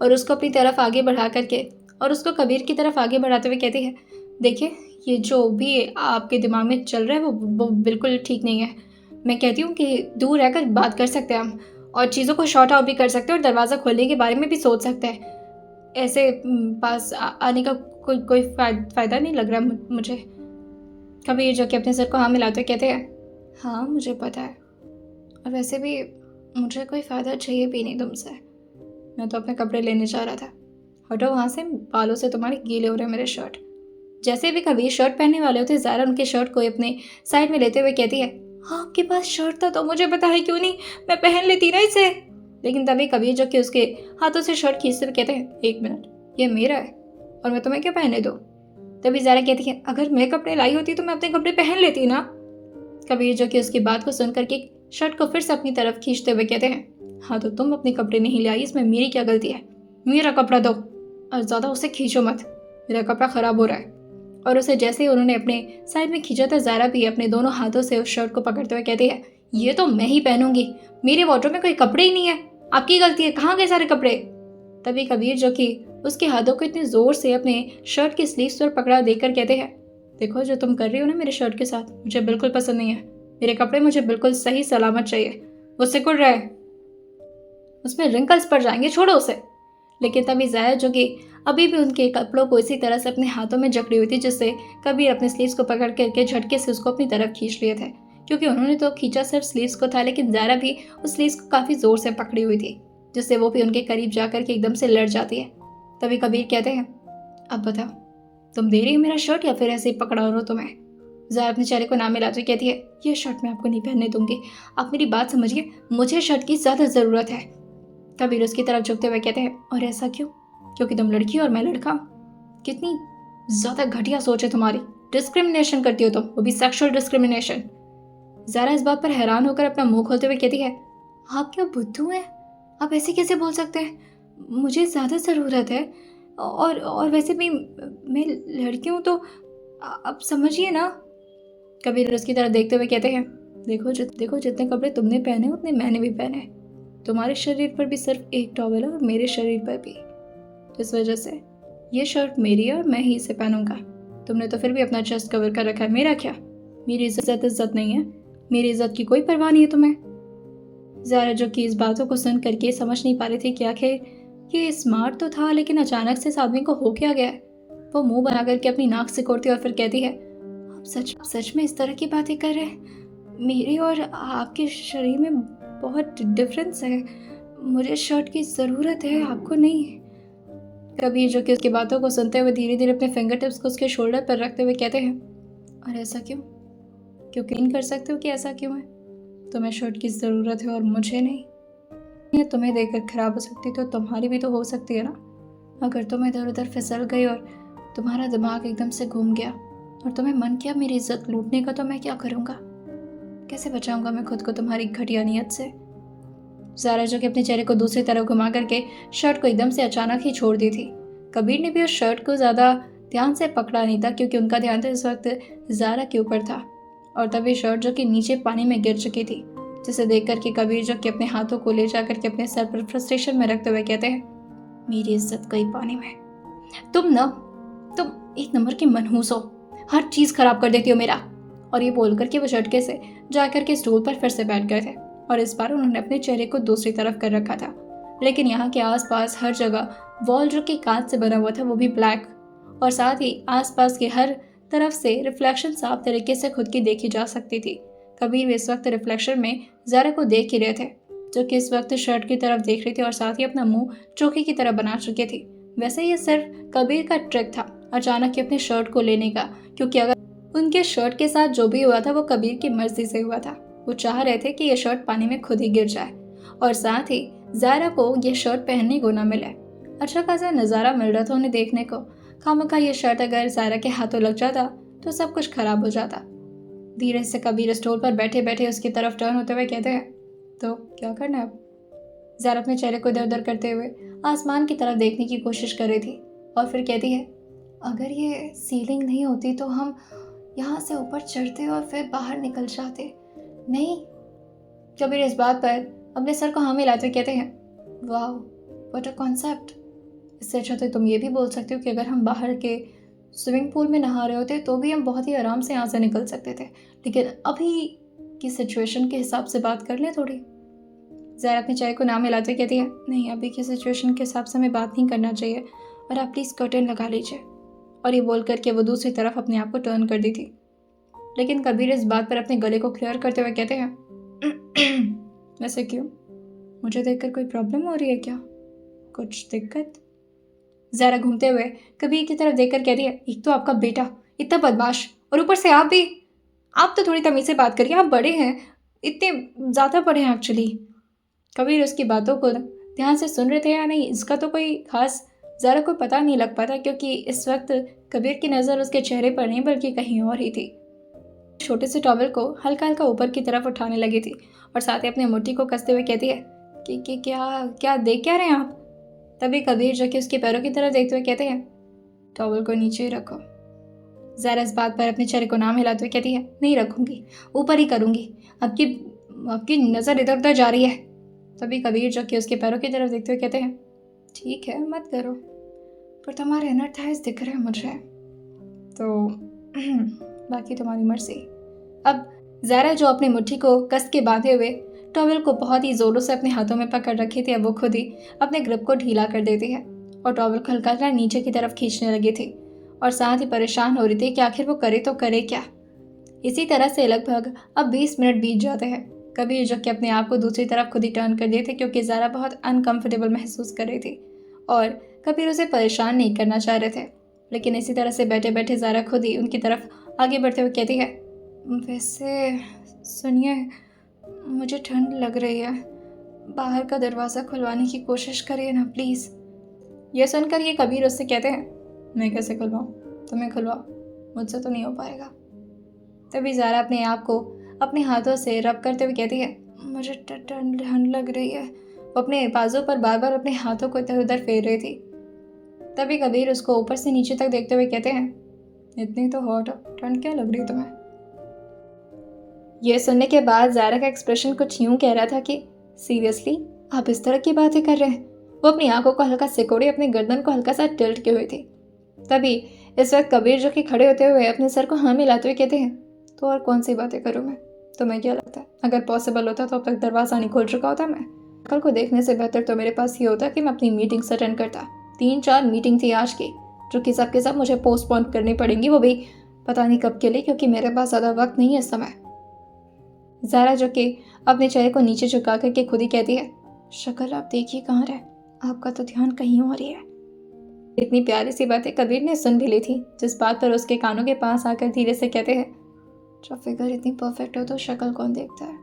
और उसको अपनी तरफ आगे बढ़ा करके और उसको कबीर की तरफ आगे बढ़ाते हुए कहती है, देखिए ये जो भी आपके दिमाग में चल रहा है वो बिल्कुल ठीक नहीं है। मैं कहती हूँ कि दूर रहकर बात कर सकते हैं हम, और चीज़ों को शॉर्ट आउट भी कर सकते हैं, और दरवाज़ा खोलने के बारे में भी सोच सकते हैं। ऐसे पास आने का कोई फ़ायदा नहीं लग रहा मुझे। कबीर जो कि अपने सर को हाँ मिलाते हुए कहते हैं, हाँ मुझे पता है, और वैसे भी मुझे कोई फ़ायदा चाहिए भी नहीं तुमसे। मैं तो अपने कपड़े लेने जा रहा था। हटो वहाँ से, बालों से तुम्हारे गीले हो रहे मेरे शर्ट। जैसे भी कबीर शर्ट पहनने वाले होते, ज़ारा उनके शर्ट को अपने साइड में लेते हुए कहती है, हाँ आपके पास शर्ट था तो मुझे पता है, क्यों नहीं मैं पहन लेती ना इसे। लेकिन तभी कबीर जो कि उसके हाथों से शर्ट खींचते हुए कहते हैं, एक मिनट, ये मेरा है और मैं तुम्हें क्यों पहनने दूँ। तभी ज़ारा कहती है, अगर मैं कपड़े लाई होती तो मैं अपने कपड़े पहन लेती ना। कबीर जो कि उसकी बात को सुन करके शर्ट को फिर से अपनी तरफ खींचते हुए कहते हैं, हाँ तो तुम अपने कपड़े नहीं लाई, इसमें मेरी क्या गलती है। मेरा कपड़ा दो और ज़्यादा उसे खींचो मत, मेरा कपड़ा ख़राब हो रहा है। और उसे जैसे ही उन्होंने अपने साइड में खींचा था, ज़ारा भी अपने दोनों हाथों से उस शर्ट को पकड़ते हुए कहती है, ये तो मैं ही पहनूंगी, मेरे वार्डरोब में कोई कपड़े ही नहीं है, आपकी गलती है, कहाँ गए सारे कपड़े। तभी कबीर जो कि उसके हाथों को इतने ज़ोर से अपने शर्ट की स्लीव्स पर पकड़ा देकर कहते हैं, देखो जो तुम कर रही हो ना मेरे शर्ट के साथ, मुझे बिल्कुल पसंद नहीं है। मेरे कपड़े मुझे बिल्कुल सही सलामत चाहिए। वो सिकुड़ रहा है, उसमें रिंकल्स पड़ जाएंगे, छोड़ो उसे। लेकिन तभी ज़ारा जो कि अभी भी उनके कपड़ों को इसी तरह से अपने हाथों में जकड़ी हुई थी, जिससे कबीर अपने स्लीव्स को पकड़ करके झटके से उसको अपनी तरफ खींच लिए थे, क्योंकि उन्होंने तो खींचा सिर्फ स्लीव्स को था, लेकिन ज़ारा भी उस स्लीव्स को काफ़ी ज़ोर से पकड़ी हुई थी, जिससे वो भी उनके करीब जाकर के एकदम से लड़ जाती है। तभी कबीर कहते हैं, अब बताओ तुम दे रही हो मेरा शर्ट या फिर ऐसे ही पकड़ा हो तुम्हें। ज़ारा अपने चेहरे को ना मिलाते कहती है, ये शर्ट मैं आपको नहीं पहनने दूंगी, आप मेरी बात समझिए, मुझे शर्ट की ज़्यादा ज़रूरत है। कबीर उसकी तरफ झुकते हुए कहते हैं, और ऐसा क्यों, क्योंकि तुम लड़की हो और मैं लड़का। कितनी ज़्यादा घटिया सोच है तुम्हारी, डिस्क्रिमिनेशन करती हो तुम, वो भी सेक्सुअल डिस्क्रिमिनेशन। ज़ारा इस बात पर हैरान होकर अपना मुंह खोलते हुए कहती है, आप क्या बुद्धू हैं, आप ऐसे कैसे बोल सकते हैं, मुझे ज़्यादा ज़रूरत है, और वैसे भी मैं लड़की हूँ तो आप समझिए ना। कबीर उसकी तरफ देखते हुए कहते हैं, देखो जितने कपड़े तुमने पहने उतने मैंने भी पहने, तुम्हारे शरीर पर भी सिर्फ एक टॉवेल है और मेरे शरीर पर भी, इस वजह से ये शर्ट मेरी है और मैं ही इसे पहनूंगा। तुमने तो फिर भी अपना चेस्ट कवर कर रखा है, मेरा क्या, मेरी इज्जत नहीं है, मेरी इज्जत की कोई परवाह नहीं है तुम्हें। ज़ारा जो कि इस बातों को सुन करके समझ नहीं पा रही थी कि आखिर ये स्मार्ट तो था, लेकिन अचानक से इस आदमी को हो क्या गया है। वो मुंह बना करके अपनी नाक सिकोड़ती और फिर कहती है, आप सच में इस तरह की बातें कर रहे हैं, मेरे और आपके शरीर में बहुत डिफरेंस है, मुझे शर्ट की ज़रूरत है, आपको नहीं। कबीर जो कि उसकी बातों को सुनते हुए धीरे धीरे अपने फिंगर टिप्स को उसके शोल्डर पर रखते हुए कहते हैं, और ऐसा क्यों, क्योंकि इन कर सकते हो कि ऐसा क्यों है, तुम्हें शर्ट की ज़रूरत है और मुझे नहीं। ये तुम्हें देखकर खराब हो सकती तो तुम्हारी भी तो हो सकती है ना। अगर तुम इधर उधर फिसल गई और तुम्हारा दिमाग एकदम से घूम गया और तुम्हें मन किया मेरी इज्जत लूटने का, तो मैं क्या करूँगा, कैसे बचाऊंगा मैं खुद को तुम्हारी घटिया नियत से। ज़ारा जो कि अपने चेहरे को दूसरी तरफ घुमा करके शर्ट को एकदम से अचानक ही छोड़ दी थी। कबीर ने भी उस शर्ट को ज़्यादा ध्यान से पकड़ा नहीं था, क्योंकि उनका ध्यान तो इस वक्त ज़ारा के ऊपर था। और तभी शर्ट जो कि नीचे पानी में गिर चुकी थी, जिसे देख करके कबीर जो कि अपने हाथों को ले जा करके अपने सर पर फ्रस्ट्रेशन में रखते हुए कहते हैं, मेरी इज्जत गई पानी में। तुम एक नंबर की मनहूस हो, हर चीज़ खराब कर देती हो मेरा। और ये बोल करके वो झटके से जा करके स्टूल पर फिर से बैठ गए थे, और इस बार उन्होंने अपने चेहरे को दूसरी तरफ कर रखा था। लेकिन यहाँ के आसपास हर जगह वॉल जो कि कांच से बना हुआ था वो भी ब्लैक, और साथ ही आसपास के हर तरफ से रिफ्लेक्शन साफ तरीके से खुद की देखी जा सकती थी। कबीर भी इस वक्त रिफ्लेक्शन में ज़ारा को देख ही रहे थे, जो कि इस वक्त शर्ट की तरफ देख रही थी और साथ ही अपना मुंह चौकी की तरह बना चुकी थी। वैसे ये सिर्फ कबीर का ट्रिक था अचानक ही अपने शर्ट को लेने का, क्योंकि अगर उनके शर्ट के साथ जो भी हुआ था वो कबीर की मर्जी से हुआ था। वो चाह रहे थे कि ये शर्ट पानी में खुद ही गिर जाए और साथ ही ज़ारा को ये शर्ट पहनने को ना मिले। अच्छा खासा नज़ारा मिल रहा था उन्हें देखने को। खामखा ये शर्ट अगर ज़ारा के हाथों लग जाता तो सब कुछ खराब हो जाता। धीरे से कबीर स्टूल पर बैठे बैठे उसकी तरफ टर्न होते हुए कहते हैं, तो क्या करना है अब। ज़ारा अपने चेहरे को इधर उधर करते हुए आसमान की तरफ देखने की कोशिश कर रही थी और फिर कहती है, अगर ये सीलिंग नहीं होती तो हम यहाँ से ऊपर चढ़ते और फिर बाहर निकल जाते। नहीं। कबीर इस बात पर अपने सर को हाँ मिलाते हुए कहते हैं, वाह व्हाट अ कॉन्सेप्ट। इससे अच्छा तो तुम ये भी बोल सकते हो कि अगर हम बाहर के स्विमिंग पूल में नहा रहे होते तो भी हम बहुत ही आराम से यहाँ से निकल सकते थे, लेकिन अभी की सिचुएशन के हिसाब से बात कर ले थोड़ी। ज़ारा अपने चाय को नाम मिलाते कहती है, नहीं अभी की सिचुएशन के हिसाब से हमें बात नहीं करना चाहिए और आप प्लीज़ कर्टन लगा लीजिए। और ये बोल करके वो दूसरी तरफ अपने आप को टर्न कर दी थी, लेकिन कबीर इस बात पर अपने गले को क्लियर करते हुए कहते हैं, वैसे क्यों, मुझे देखकर कोई प्रॉब्लम हो रही है क्या, कुछ दिक्कत? ज़ारा घूमते हुए कबीर की तरफ देखकर कहती है, एक तो आपका बेटा इतना बदमाश और ऊपर से आप भी, आप तो थोड़ी तमीज़ से बात करिए, आप बड़े हैं, इतने ज़्यादा बड़े हैं एक्चुअली। कबीर उसकी बातों को ध्यान से सुन रहे थे या नहीं इसका तो कोई खास ज़ारा को पता नहीं लग पाता, क्योंकि इस वक्त कबीर की नज़र उसके चेहरे पर नहीं बल्कि कहीं और ही थी। छोटे से टॉवल को हल्का हल्का ऊपर की तरफ उठाने लगी थी और साथ ही अपनी मुट्ठी को कसते हुए कहती है कि क्या क्या देख क्या रहे हैं आप? तभी कबीर जो कि उसके पैरों की तरफ देखते हुए कहते हैं, टॉवल को नीचे ही रखो। ज़ारा इस बात पर अपने चेहरे को नाम हिलाते हुए कहती है, नहीं रखूंगी, ऊपर ही करूंगी, आपकी नज़र इधर उधर जा रही है। तभी कबीर जो कि उसके पैरों की तरफ देखते हुए कहते हैं, ठीक है मत करो, पर तुम्हारे इनर थाइज दिख रहे हैं मुझे, तो बाकी तुम्हारी मर्जी। अब ज़ारा जो अपनी मुट्ठी को कस के बांधे हुए टॉवल को बहुत ही ज़ोरों से अपने हाथों में पकड़ रखी थी, अब वो खुद ही अपने ग्रिप को ढीला कर देती है और टॉवल को हल्का हल्का नीचे की तरफ खींचने लगी थी और साथ ही परेशान हो रही थी कि आखिर वो करे तो करे क्या। इसी तरह से लगभग अब 20 मिनट बीत जाते हैं। कबीर जो कि अपने आप को दूसरी तरफ खुद ही टर्न कर दिए थे, क्योंकि ज़ारा बहुत अनकंफर्टेबल महसूस कर रही थी और कबीर उसे परेशान नहीं करना चाह रहे थे। लेकिन इसी तरह से बैठे बैठे ज़ारा खुद ही उनकी तरफ आगे बढ़ते हुए कहती है, वैसे सुनिए, मुझे ठंड लग रही है, बाहर का दरवाज़ा खुलवाने की कोशिश करिए ना प्लीज़। यह सुनकर ये कबीर उससे कहते हैं, मैं कैसे खुलवाऊँ, तुम्हें खुलवाओ, मुझसे तो नहीं हो पाएगा। तभी ज़ारा अपने आप को अपने हाथों से रब करते हुए कहती है, मुझे ठंड लग रही है। वो अपने बाजू पर बार बार अपने हाथों को इधर उधर फेर रही थी। तभी कबीर उसको ऊपर से नीचे तक देखते हुए कहते हैं, इतनी तो हॉट हो, ठंड क्या लग रही तुम्हें? यह सुनने के बाद ज़ारा का एक्सप्रेशन कुछ यूं कह रहा था कि सीरियसली आप इस तरह की बातें कर रहे हैं। वो अपनी आंखों को हल्का सिकोड़े अपने गर्दन को हल्का सा टिल्ट किए हुई थी। तभी इस वक्त कबीर जो कि खड़े होते हुए अपने सर को हाँ मिलाते हुए कहते हैं, तो और कौन सी बातें करूँ मैं, तुम्हें क्या लगता है अगर पॉसिबल होता तो अब तक दरवाज़ा नहीं खोल चुका होता मैं? कल को देखने से बेहतर तो मेरे पास ये होता कि मैं अपनी मीटिंग अटेंड करता। 3-4 मीटिंग थी आज की, जो कि सबके सब मुझे पोस्टपोन करनी पड़ेंगी, वो भी पता नहीं कब के लिए, क्योंकि मेरे पास ज़्यादा वक्त नहीं है इस समय। ज़ारा जो कि अपने चेहरे को नीचे झुका करके खुद ही कहती है, शक्ल आप देखिए कहाँ रहे, आपका तो ध्यान कहीं और ही है। इतनी प्यारी सी बातें कबीर ने सुन भी ली थी, जिस बात पर उसके कानों के पास आकर धीरे से कहते हैं, जब फिगर इतनी परफेक्ट हो तो शक्ल कौन देखता है,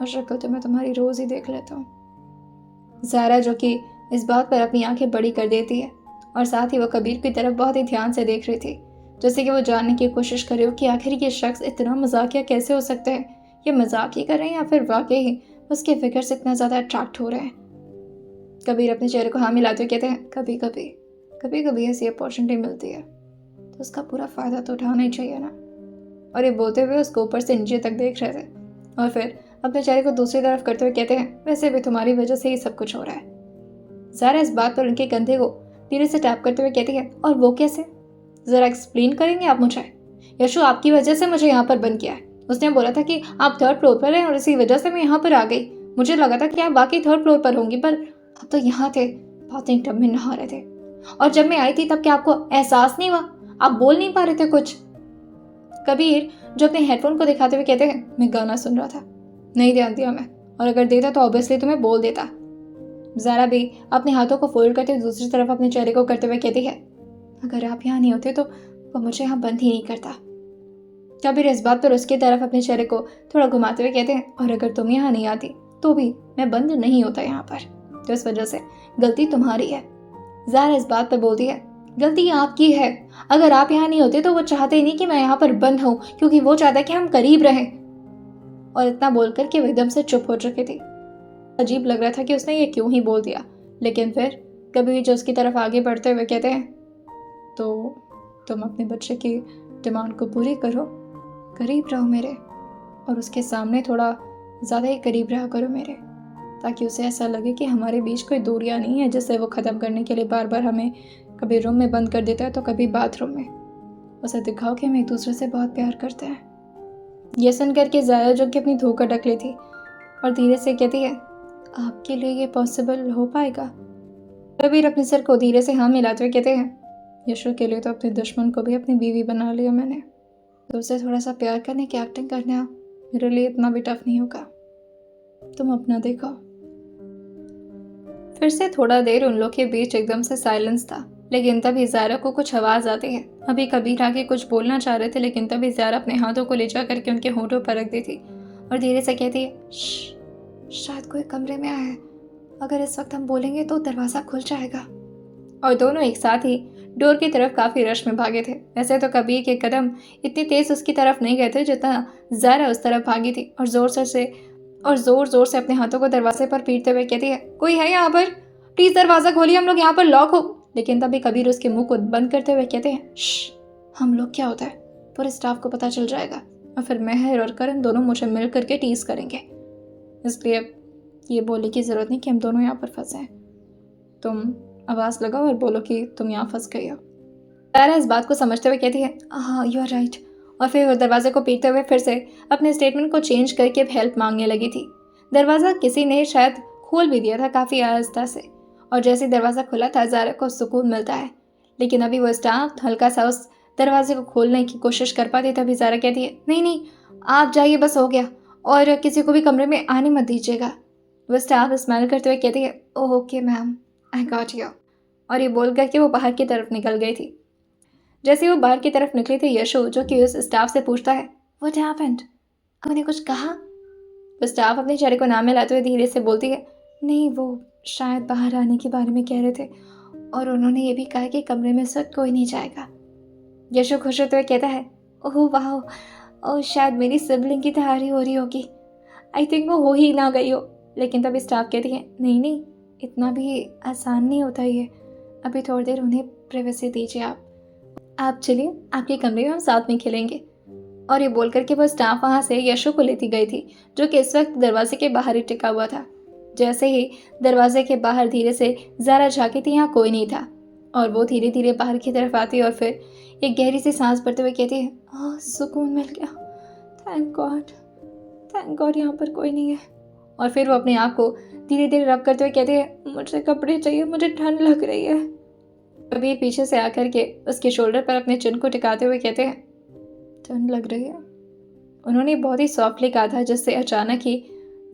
और शक्ल तो मैं तुम्हारी रोज़ ही देख लेता हूँ। ज़ारा जो कि इस बात पर अपनी आंखें बड़ी कर देती है और साथ ही वो कबीर की तरफ बहुत ही ध्यान से देख रही थी, जैसे कि वो जानने की कोशिश करे कि आखिर ये शख्स इतना मजाकिया कैसे हो सकता है, ये मजाक ही कर रहे हैं या फिर वाकई ही उसके फिगर से इतना ज़्यादा अट्रैक्ट हो रहे हैं। कबीर अपने चेहरे को हाँ मिलाते हुए कहते हैं, कभी कभी ऐसी अपॉर्चुनिटी मिलती है तो उसका पूरा फ़ायदा तो उठाना ही चाहिए ना। और ये बोलते हुए उसको ऊपर से नीचे तक देख रहे थे और फिर अपने चेहरे को दूसरी तरफ करते हुए कहते हैं, वैसे भी तुम्हारी वजह से ही सब कुछ हो रहा है। ज़ारा इस बात पर उनके कंधे को धीरे से टैप करते हुए कहती है, और वो कैसे, ज़रा एक्सप्लेन करेंगे आप मुझे? यशु आपकी वजह से मुझे यहाँ पर बंद किया है। उसने बोला था कि आप 3rd फ्लोर पर हैं और इसी वजह से मैं यहाँ पर आ गई। मुझे लगा था कि आप बाकी 3rd फ्लोर पर होंगी, पर आप तो यहाँ थे, बाथिंग टब में नहा रहे थे। और जब मैं आई थी तब क्या आपको एहसास नहीं हुआ? आप बोल नहीं पा रहे थे कुछ? कबीर जो अपने हेडफोन को दिखाते हुए कहते हैं, मैं गाना सुन रहा था, नहीं ध्यान दिया मैं, और अगर देता तो ऑब्वियसली तुम्हें बोल देता। ज़ारा भी अपने हाथों को फोल्ड करते दूसरी तरफ अपने चेहरे को करते हुए कहती है, अगर आप यहाँ नहीं होते तो वो मुझे यहाँ बंद ही नहीं करता। कबीर इस बात पर उसकी तरफ अपने चेहरे को थोड़ा घुमाते हुए कहते हैं, और अगर तुम यहाँ नहीं आती तो भी मैं बंद नहीं होता यहाँ पर, तो इस वजह से गलती तुम्हारी है। ज़ारा इस बात पर बोलती है, गलती आपकी है, अगर आप यहाँ नहीं होते तो वो चाहते ही नहीं कि मैं यहाँ पर बंद हूँ, क्योंकि वो चाहता है कि हम करीब रहें। और इतना बोलकर के वो एकदम से चुप हो चुकी थी। अजीब लग रहा था कि उसने ये क्यों ही बोल दिया, लेकिन फिर कबीर जो उसकी तरफ आगे बढ़ते हुए कहते हैं, तो तुम अपने बच्चे की डिमांड को पूरी करो, करीब रहो मेरे, और उसके सामने थोड़ा ज़्यादा ही करीब रहा करो मेरे, ताकि उसे ऐसा लगे कि हमारे बीच कोई दूरियां नहीं है जिससे वो ख़त्म करने के लिए बार बार हमें कभी रूम में बंद कर देता है तो कभी बाथरूम में। उसे दिखाओ कि हम एक दूसरे से बहुत प्यार करते हैं। ये सुन करके ज़ाया जो कि अपनी धोखा ढक ली थी और धीरे से कहती है, आपके लिए ये पॉसिबल हो पाएगा? कबीर अपने सर को धीरे से हाँ मिलाते हुए कहते हैं, यशु के लिए तो अपने दुश्मन को भी अपनी बीवी बना लिया मैंने, तो उसे थोड़ा सा प्यार करने की एक्टिंग करना मेरे लिए इतना भी टफ नहीं होगा। तुम अपना देखो। फिर से थोड़ा देर उन लोग के बीच एकदम से साइलेंस था, लेकिन तभी ज़ारा को कुछ आवाज़ आती है। अभी कबीर आगे कुछ बोलना चाह रहे थे, लेकिन तभी ज़ारा अपने हाथों को ले जा करके उनके होठों पर रख दी थी और धीरे से कहती है, शायद कोई कमरे में आया है, अगर इस वक्त हम बोलेंगे तो दरवाज़ा खुल जाएगा। और दोनों एक साथ ही डोर की तरफ काफ़ी रश में भागे थे। वैसे तो कबीर के कदम इतनी तेज़ उसकी तरफ नहीं गए थे जितना ज़ारा उस तरफ भागी थी, और ज़ोर ज़ोर से अपने हाथों को दरवाजे पर पीटते हुए कहती है, कोई है यहाँ पर? प्लीज़ दरवाज़ा खोलिए, हम लोग यहाँ पर लॉक हो। लेकिन तभी कबीर उसके मुंह को बंद करते हुए कहते हैं, हम लोग क्या होता है, पूरे स्टाफ को पता चल जाएगा और फिर मेहर और करण दोनों मुझे मिल करके टीज करेंगे, इसलिए ये बोलने की ज़रूरत नहीं कि हम दोनों यहाँ पर फंसे हैं। तुम आवाज़ लगाओ और बोलो कि तुम यहाँ फंस गई हो। तारा इस बात को समझते हुए कहती है, हाँ यू आर राइट, और फिर वो दरवाजे को पीटते हुए फिर से अपने स्टेटमेंट को चेंज करके हेल्प मांगने लगी थी। दरवाज़ा किसी ने शायद खोल भी दिया था काफ़ी आहिस्ता से, और जैसे दरवाज़ा खुला था ज़ारा को सुकून मिलता है, लेकिन अभी वो स्टाफ हल्का सा उस दरवाजे को खोलने की कोशिश कर पाती, तभी ज़ारा कहती है, नहीं नहीं आप जाइए, बस हो गया, और किसी को भी कमरे में आने मत दीजिएगा। वो स्टाफ स्माइल करते हुए कहती है, okay ma'am, I got you, और ये बोल करके वो बाहर की तरफ निकल गई थी। जैसे वो बाहर की तरफ निकली थी, यशु जो कि उस स्टाफ से पूछता है, व्हाट हैपेंड, उन्होंने कुछ कहा? वो स्टाफ अपने चेहरे को नाम मिलाते हुए धीरे से बोलती है, नहीं वो शायद बाहर आने के बारे में कह रहे थे, और उन्होंने ये भी कहा कि कमरे में सब कोई नहीं जाएगा। यशु खुश होते हुए कहता है, ओह वाह, और शायद मेरी सिबलिंग की तैयारी हो रही होगी, आई थिंक वो हो ही ना गई हो। लेकिन तभी स्टाफ कहती है, नहीं नहीं इतना भी आसान नहीं होता ये, अभी थोड़ी देर उन्हें प्राइवेसी दीजिए, आप चलिए, आपके कमरे में हम साथ में खेलेंगे। और ये बोल करके वो स्टाफ वहाँ से यशु को लेती गई थी, जो कि इस वक्त दरवाजे के बाहर ही टिका हुआ था। जैसे ही दरवाजे के बाहर धीरे से ज़ारा झांकी थी, यहाँ कोई नहीं था, और वो धीरे धीरे बाहर की तरफ आती और फिर एक गहरी सी सांस भरते हुए कहती है, ओह सुकून मिल गया, थैंक गॉड यहाँ पर कोई नहीं है। और फिर वो अपने आप को धीरे धीरे रब करते हुए कहती है, मुझे कपड़े चाहिए, मुझे ठंड लग रही है। कबीर पीछे से आकर के उसके शोल्डर पर अपने चिन को टिकाते हुए कहते हैं, ठंड लग रही है। उन्होंने बहुत ही सॉफ्टली कहा था, जिससे अचानक ही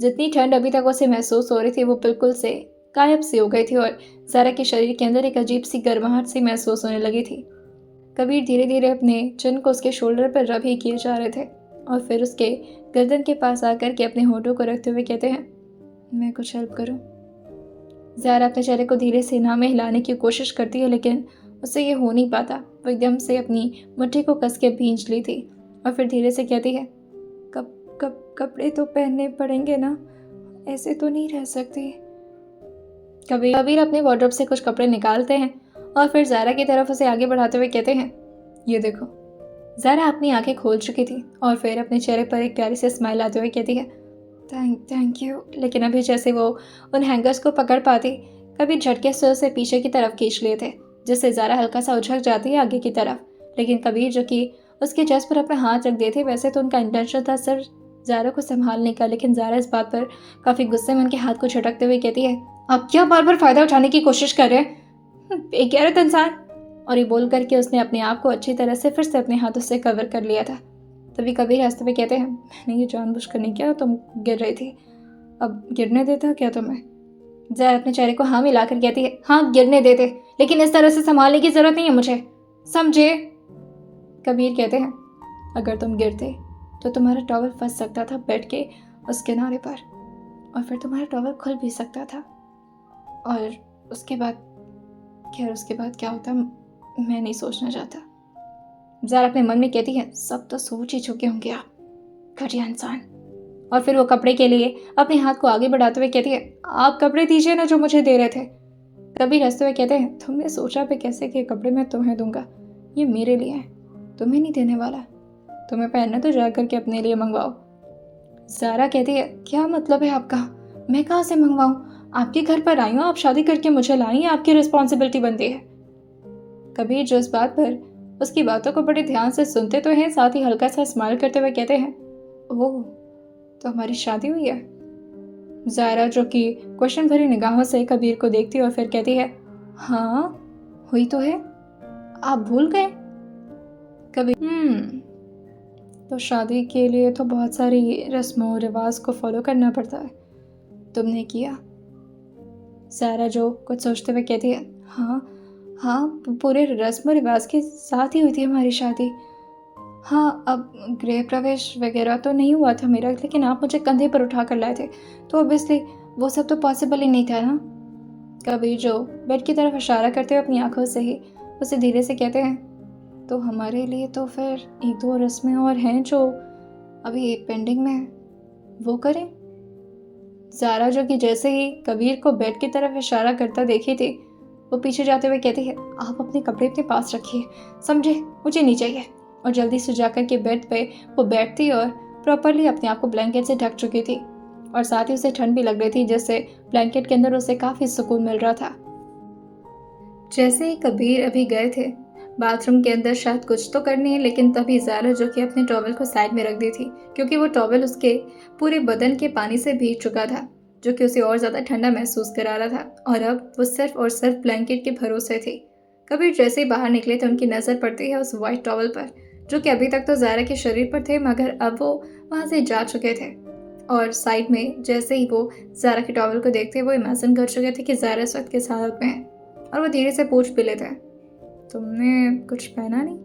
जितनी ठंड अभी तक उसे महसूस हो रही थी वो बिल्कुल से गायब सी हो गई थी, और ज़ारा के शरीर के अंदर एक अजीब सी गर्माहट सी महसूस होने लगी थी। कबीर धीरे धीरे अपने चिन को उसके शोल्डर पर रब ही किए जा रहे थे, और फिर उसके गर्दन के पास आकर के अपने होठों को रखते हुए कहते हैं, मैं कुछ हेल्प करूं? ज़ारा अपने चेहरे को धीरे से ना में हिलाने की कोशिश करती है, लेकिन उससे ये हो नहीं पाता। वो एकदम से अपनी मुट्ठी को कस के भींच ली थी और फिर धीरे से कहती है, कपड़े तो पहनने पड़ेंगे ना, ऐसे तो नहीं रह सकती। कबीर अपने वार्डरोब से कुछ कपड़े निकालते हैं और फिर ज़ारा की तरफ उसे आगे बढ़ाते हुए कहते हैं, ये देखो। ज़ारा अपनी आंखें खोल चुकी थी और फिर अपने चेहरे पर एक प्यारी से स्माइल आते हुए कहती है, थैंक यू। लेकिन अभी जैसे वो उन हैंगर्स को पकड़ पाती, कबीर झटके से उसे पीछे की तरफ खींच लिए थे, जिससे ज़ारा हल्का सा उछक जाती है आगे की तरफ। लेकिन कबीर जो कि उसके चेस्ट पर अपना हाथ रख दिए थे, वैसे तो उनका इंटेंशन था सिर्फ ज़ारा को संभालने का, लेकिन ज़ारा इस बात पर काफ़ी गुस्से में उनके हाथ को झटकते हुए कहती है, आप क्या बार बार फ़ायदा उठाने की कोशिश कर रहे हैं, बेगैरत इंसान। और ये बोल करके उसने अपने आप को अच्छी तरह से फिर से अपने हाथों से कवर कर लिया था। तभी कबीर हंसते हुए कहते हैं, मैंने ये जानबूझकर नहीं किया, तुम गिर रही थी, अब गिरने देता क्या तुम्हें? ज़ारा अपने चेहरे को हाँ मिलाकर कहती है, हाँ गिरने देते, लेकिन इस तरह से संभालने की ज़रूरत नहीं है मुझे, समझे? कबीर कहते हैं, अगर तुम गिरते तो तुम्हारा टॉवल फंस सकता था बेड के उस किनारे पर, और फिर तुम्हारा टॉवल खुल भी सकता था, और उसके बाद क्या होता मैं नहीं सोचना चाहता। ज़ारा अपने मन में कहती है, सब तो सोच ही चुके होंगे आप, घटिया इंसान। और फिर वो कपड़े के लिए अपने हाथ को आगे बढ़ाते हुए कहती है, आप कपड़े दीजिए ना जो मुझे दे रहे थे। कबीर हंसते हुए कहते हैं, तुमने सोचा भी कैसे कि कपड़े मैं तुम्हें दूंगा, ये मेरे लिए है, तुम्हें नहीं देने वाला। तुम्हें पहनना तो जा करके अपने लिए मंगवाओ। ज़ारा कहती है, क्या मतलब है आपका, मैं कहाँ से मंगवाऊँ, आपके घर पर आई हूँ, आप शादी करके मुझे लाई, आपकी रिस्पॉन्सिबिलिटी बनती है। कबीर जो इस बात पर उसकी बातों को बड़े ध्यान से सुनते तो हैं, साथ ही हल्का सा स्माइल करते हुए कहते हैं, ओह तो हमारी शादी हुई है। ज़ारा जो कि क्वेश्चन भरी निगाहों से कबीर को देखती और फिर कहती है, हाँ हुई तो है, आप भूल गए। कबीर, तो शादी के लिए तो बहुत सारी रस्मों रिवाज को फॉलो करना पड़ता है, तुमने किया। ज़ारा जो कुछ सोचते हुए कहती है, हाँ हाँ पूरे रस्म रिवाज के साथ ही हुई थी हमारी शादी। हाँ अब गृह प्रवेश वगैरह तो नहीं हुआ था मेरा, लेकिन आप मुझे कंधे पर उठा कर लाए थे, तो ऑब्वियसली वो सब तो पॉसिबल ही नहीं था ना। कबीर जो बेड की तरफ इशारा करते हुए अपनी आंखों से ही उसे धीरे से कहते हैं, तो हमारे लिए तो फिर एक दो रस्में और हैं जो अभी पेंडिंग में है, वो करें। ज़ारा जो कि जैसे ही कबीर को बेड की तरफ इशारा करता देखी थी, वो पीछे जाते हुए कहती है, आप अपने कपड़े अपने पास रखिए, समझे, मुझे नहीं चाहिए। और जल्दी से जाकर के बेड पे वो बैठती और प्रॉपरली अपने आप को ब्लैंकेट से ढक चुकी थी और साथ ही उसे ठंड भी लग रही थी, जिससे ब्लैंकेट के अंदर उसे काफ़ी सुकून मिल रहा था। जैसे ही कबीर अभी गए थे बाथरूम के अंदर शायद कुछ तो करनी है, लेकिन तभी ज़ारा जो कि अपने टॉवल को साइड में रख दी थी, क्योंकि वो टॉवल उसके पूरे बदन के पानी से भीग चुका था, जो कि उसे और ज़्यादा ठंडा महसूस करा रहा था और अब वो सिर्फ और सिर्फ ब्लैंकेट के भरोसे थी। कबीर जैसे ही बाहर निकले तो उनकी नज़र पड़ती है उस वाइट टॉवल पर, जो कि अभी तक तो ज़ारा के शरीर पर थे, मगर अब वो वहाँ से जा चुके थे। और साइड में जैसे ही वो ज़ारा के टॉवल को देखते वो इमेजिन कर चुके थे कि ज़ारा इस वक्त किस हालत में है, और वो धीरे से पूछ भी लेते, तुमने कुछ पहना नहीं,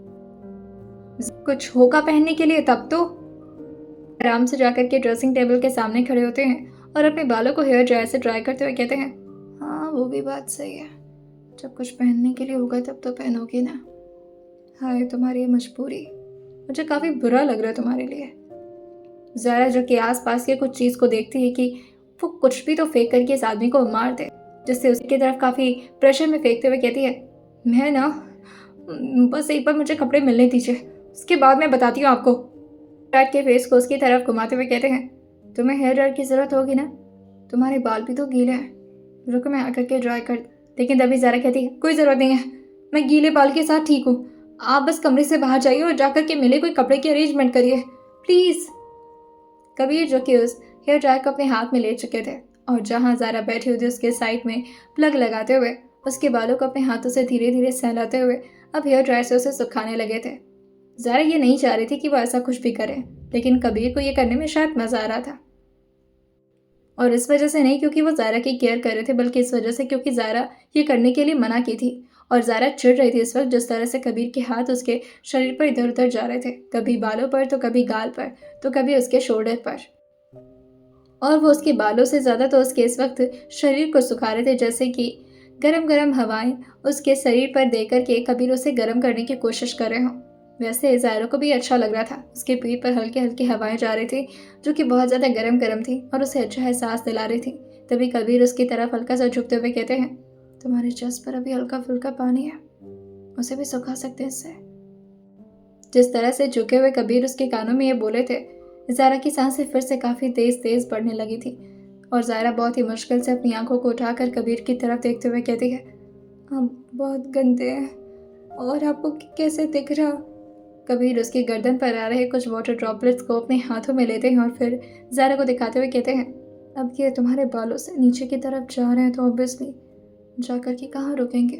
कुछ होगा पहनने के लिए तब तो। आराम से जाकर के ड्रेसिंग टेबल के सामने खड़े होते हैं और अपने बालों को हेयर ड्रायर से ड्राई करते हुए कहते हैं, हाँ वो भी बात सही है, जब कुछ पहनने के लिए होगा तब तो पहनोगे ना। हाय तुम्हारी ये मजबूरी, मुझे काफ़ी बुरा लग रहा है तुम्हारे लिए। ज़ारा जो कि आसपास के कुछ चीज़ को देखती है कि वो कुछ भी तो फेंक करके इस आदमी को मार दे, जिससे उसकी तरफ काफ़ी प्रेशर में फेंकते हुए कहती है, मैं ना बस एक बार मुझे कपड़े मिलने दीजिए, उसके बाद मैं बताती हूँ आपको। ड्राइड के फेस को उसकी तरफ घुमाते हुए कहते हैं, तुम्हें हेयर ड्रायर की ज़रूरत होगी ना, तुम्हारे बाल भी तो गीले हैं, रुको मैं आकर के ड्राई कर। लेकिन तभी ज़ारा कहती है, कोई ज़रूरत नहीं है, मैं गीले बाल के साथ ठीक हूँ, आप बस कमरे से बाहर जाइए और जाकर के मिले कोई कपड़े की अरेंजमेंट करिए प्लीज़। कबीर जो कि उस हेयर ड्रायर को अपने हाथ में ले चुके थे और जहाँ ज़ारा बैठी हुई थी उसके साइड में प्लग लगाते हुए उसके बालों को अपने हाथों से धीरे धीरे सहलाते हुए अब हेयर ड्रायर से उसे सुखाने लगे थे। ज़ारा ये नहीं चाह रही थी कि वो ऐसा कुछ भी करे, लेकिन कबीर को ये करने में शायद मज़ा आ रहा था, और इस वजह से नहीं क्योंकि वो ज़ारा की केयर कर रहे थे, बल्कि इस वजह से क्योंकि ज़ारा ये करने के लिए मना की थी। और ज़ारा चिढ़ रही थी इस वक्त जिस तरह से कबीर के हाथ उसके शरीर पर इधर उधर जा रहे थे, कभी बालों पर तो कभी गाल पर तो कभी उसके शोल्डर पर, और वो उसके बालों से ज़्यादा तो उसके इस वक्त शरीर को सुखा रहे थे, जैसे कि गरम गरम हवाएं उसके शरीर पर दे करके कबीर उसे गर्म करने की कोशिश कर रहे हों। वैसे ज़ारा को भी अच्छा लग रहा था, उसके पीठ पर हल्की हल्की हवाएं जा रही थी जो कि बहुत ज़्यादा गर्म गर्म थी और उसे अच्छा एहसास दिला रही थी। तभी कबीर उसकी तरफ हल्का सा झुकते हुए कहते हैं, तुम्हारे चेस्ट पर अभी हल्का फुल्का पानी है, उसे भी सुखा सकते हैं इससे। जिस तरह से झुके हुए कबीर उसके कानों में ये बोले थे, ज़ारा की सांसें फिर से काफ़ी तेज तेज बढ़ने लगी थी और ज़ारा बहुत ही मुश्किल से अपनी आंखों को उठाकर कबीर की तरफ देखते हुए कहती है, आप बहुत गंदे हैं और आपको कैसे दिख रहा। कबीर उसकी गर्दन पर आ रहे कुछ वाटर ड्रॉपलेट्स को अपने हाथों में लेते हैं और फिर ज़ारा को दिखाते हुए कहते हैं, अब ये तुम्हारे बालों से नीचे की तरफ जा रहे हैं तो ऑब्वियसली जाकर के कहाँ रुकेंगे।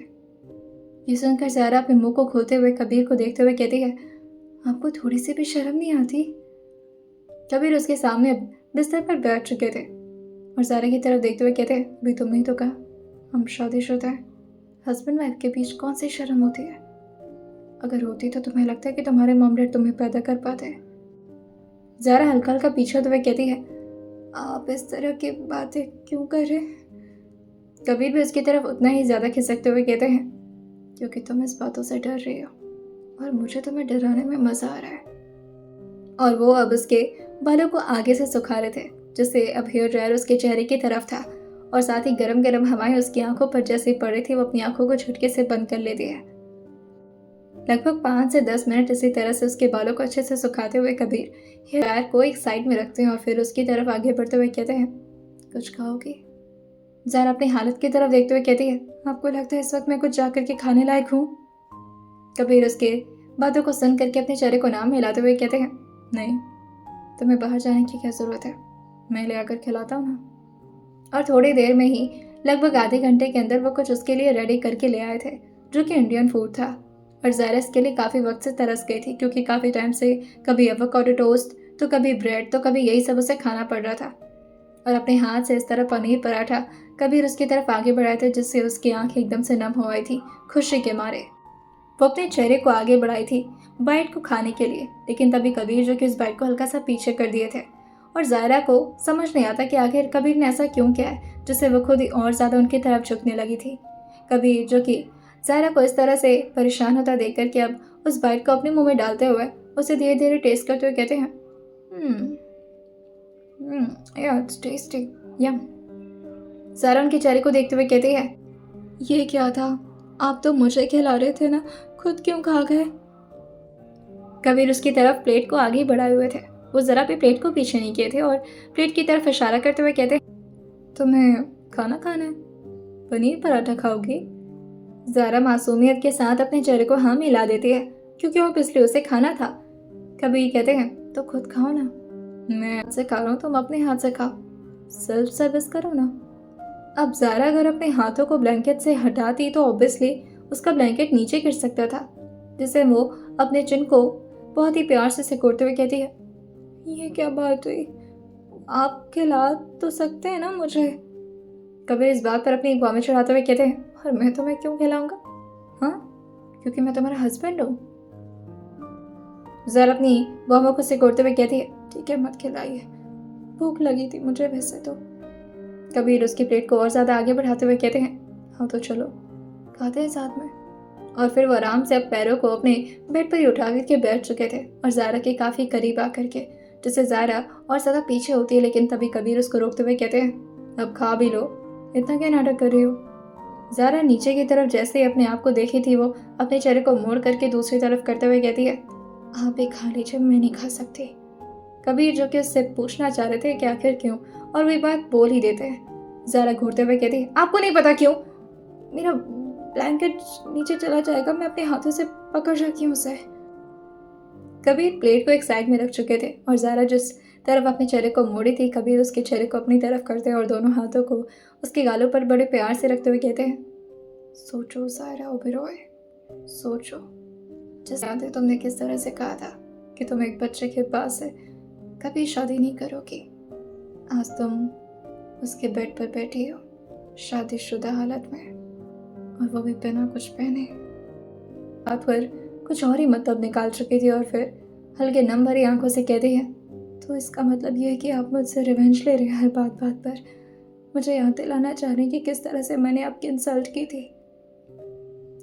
ये सुनकर ज़ारा अपने मुंह को खोलते हुए कबीर को देखते हुए कहती है, आपको थोड़ी सी भी शर्म नहीं आती। कबीर उसके सामने बिस्तर पर बैठ चुके थे और ज़ारा की तरफ देखते हुए कहते हैं, अभी तुमने ही तो कहा हम शादीशुदा हैं, हस्बैंड वाइफ के बीच कौन सी शर्म होती है, अगर होती तो तुम्हें लगता है कि तुम्हारे मॉम डैड तुम्हें पैदा कर पाते। ज़ारा हल्का हल्का पीछे होते हुए कहती है, आप इस तरह की बातें क्यों कर रहे। कबीर भी उसकी तरफ उतना ही ज़्यादा खिसकते हुए कहते हैं, क्योंकि तुम इस बातों से डर रही हो और मुझे तुम्हें डराने में मज़ा आ रहा है। और वो अब उसके बालों को आगे से सुखा रहे थे, जिससे अब हेयर ड्रायर उसके चेहरे की तरफ था और साथ ही गरम गरम हवाएं उसकी आंखों पर जैसे पड़ रही थी वो अपनी आंखों को झटके से बंद कर लेती है। लगभग 5 से 10 मिनट इसी तरह से उसके बालों को अच्छे से सुखाते हुए कबीर हेयर ड्रायर को एक साइड में रखते हैं और फिर उसकी तरफ आगे बढ़ते हुए कहते हैं, कुछ खाओगी? ज़ारा अपनी हालत की तरफ देखते हुए कहती है, आपको लगता है इस वक्त मैं कुछ जाकर के खाने लायक हूँ? कबीर उसके बातों को सुन करके अपने चेहरे को नाम हिलाते हुए कहते हैं, नहीं, तुम्हें बाहर जाने की क्या ज़रूरत है, मैं ले आकर खिलाता हूँ ना। और थोड़ी देर में ही लगभग आधे घंटे के अंदर वो कुछ उसके लिए रेडी करके ले आए थे, जो कि इंडियन फूड था। और ज़ारा इसके लिए काफ़ी वक्त से तरस गई थी, क्योंकि काफ़ी टाइम से कभी एवोकाडो टोस्ट, तो कभी ब्रेड, तो कभी यही सब उसे खाना पड़ रहा था। और अपने हाथ से इस तरह पनीर पराठा कबीर उसकी तरफ आगे बढ़ाए थे, जिससे उसकी आंखें एकदम से नम हो आई थी खुशी के मारे। वो अपने चेहरे को आगे बढ़ाई थी बाइट को खाने के लिए, लेकिन तभी कबीर जो कि उस बाइट को हल्का सा पीछे कर दिए थे। और ज़ायरा को समझ नहीं आता कि आखिर कबीर ने ऐसा क्यों किया है, जिससे वो खुद ही और ज़्यादा उनकी तरफ झुकने लगी थी। कबीर जो कि ज़ायरा को इस तरह से परेशान होता देख कर के अब उस बाइट को अपने मुंह में डालते हुए उसे धीरे धीरे टेस्ट करते हुए कहते हैं, या इट्स टेस्टी, यम। ज़ायरा उनके चेहरे को देखते हुए कहती है, ये क्या था, आप तो मुझे खिला रहे थे ना, खुद क्यों खा गए? कबीर उसकी तरफ प्लेट को आगे बढ़ाए हुए थे, वो जरा भी प्लेट को पीछे नहीं किए थे और प्लेट की तरफ इशारा करते हुए कहते, तुम्हें खाना खाना है, पनीर पराठा खाओगी? ज़ारा मासूमियत के साथ अपने चेहरे को हाँ मिला देती है, क्योंकि वो पिछले उसे खाना था। कबीर कहते हैं, तो खुद खाओ ना, मैं हाथ से खा रहा हूँ, तुम अपने हाथ से खाओ, सेल्फ सर्विस करो ना। अब ज़ारा अगर अपने हाथों को ब्लैंकेट से हटाती तो ऑब्वियसली उसका ब्लैंकेट नीचे गिर सकता था, जिसे वो अपने चिन को बहुत ही प्यार से सिकोड़ते हुए कहती है, ये क्या बात हुई, आप खिला तो सकते हैं ना मुझे? कबीर इस बात पर अपनी बाहें चढ़ाते हुए कहते हैं, और मैं तुम्हें क्यों खिलाऊंगा? हाँ, क्योंकि मैं तुम्हारा हस्बैंड हूँ। ज़ारा अपनी बाहों को सिकोड़ते हुए कहती है, ठीक है, मत खिलाइए, भूख लगी थी मुझे वैसे तो। कबीर उसकी प्लेट को और ज़्यादा आगे बढ़ाते हुए कहते हैं, हाँ तो चलो खाते हैं साथ में। और फिर वो आराम से अब पैरों को अपने बेड पर ही उठा करके बैठ चुके थे और ज़ारा के काफ़ी करीब आकर के, जिससे ज़ारा और ज़्यादा पीछे होती है, लेकिन तभी कबीर उसको रोकते हुए कहते हैं, अब खा भी लो, इतना क्या नाटक कर रही हो? ज़ारा नीचे की तरफ जैसे ही अपने आप को देखी थी, वो अपने चेहरे को मोड़ करके दूसरी तरफ करते हुए कहती है, आप भी खा लीजिए, मैं नहीं खा सकती। कबीर जो कि उससे पूछना चाह रहे थे कि आखिर क्यों, और वही बात बोल ही देते हैं। ज़ारा घूरते हुए कहती है, आपको नहीं पता क्यों? मेरा ब्लैंकेट नीचे चला जाएगा, मैं अपने हाथों से पकड़ रखी हूँ उसे। कबीर प्लेट को एक साइड में रख चुके थे और ज़ारा जिस तरफ अपने चेहरे को मोड़ी थी, कबीर उसके चेहरे को अपनी तरफ करते और दोनों हाथों को उसके गालों पर बड़े प्यार से रखते हुए कहते हैं, सोचो ज़ारा ओबेरॉय, सोचो, जिस याद है तुमने किस तरह से कहा था कि तुम एक बच्चे के पास से कभी शादी नहीं करोगी। आज तुम उसके बेड पर बैठी हो शादीशुदा हालत में, और वो भी बिना कुछ पहने। बात पर कुछ और ही मतलब निकाल चुकी थी और फिर हल्के नम भरी आंखों से कहती है, तो इसका मतलब यह है कि आप मुझसे रिवेंज ले रहे हैं हर बात बात पर, मुझे याद दिलाना चाह रहे हैं कि किस तरह से मैंने आपकी इंसल्ट की थी।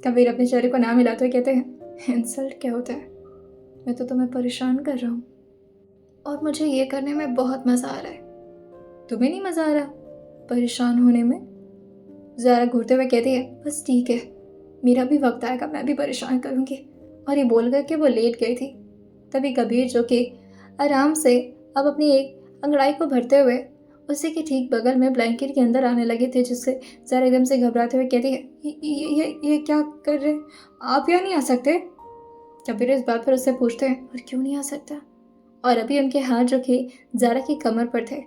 कबीर अपने चेहरे को ना मिलाते हुए कहते हैं, इंसल्ट क्या होता है? मैं तो तुम्हें परेशान कर रहा हूँ और मुझे ये करने में बहुत मज़ा आ रहा है। तुम्हें नहीं मज़ा आ रहा परेशान होने में? ज़ारा घूरते हुए कहती है, बस ठीक है, मेरा भी वक्त आएगा, मैं भी परेशान करूँगी। और ये बोल कर के वो लेट गई थी। तभी कबीर जो कि आराम से अब अपनी एक अंगड़ाई को भरते हुए उसी के ठीक बगल में ब्लैंकेट के अंदर आने लगे थे, जिससे ज़ारा एकदम से घबराते हुए कहती है, ये क्या कर रहे हैं आप? यहाँ नहीं आ सकते। कबीर इस बात पर उससे पूछते हैं, और क्यों नहीं आ सकता? और अभी उनके हाथ जो कि ज़ारा की कमर पर थे।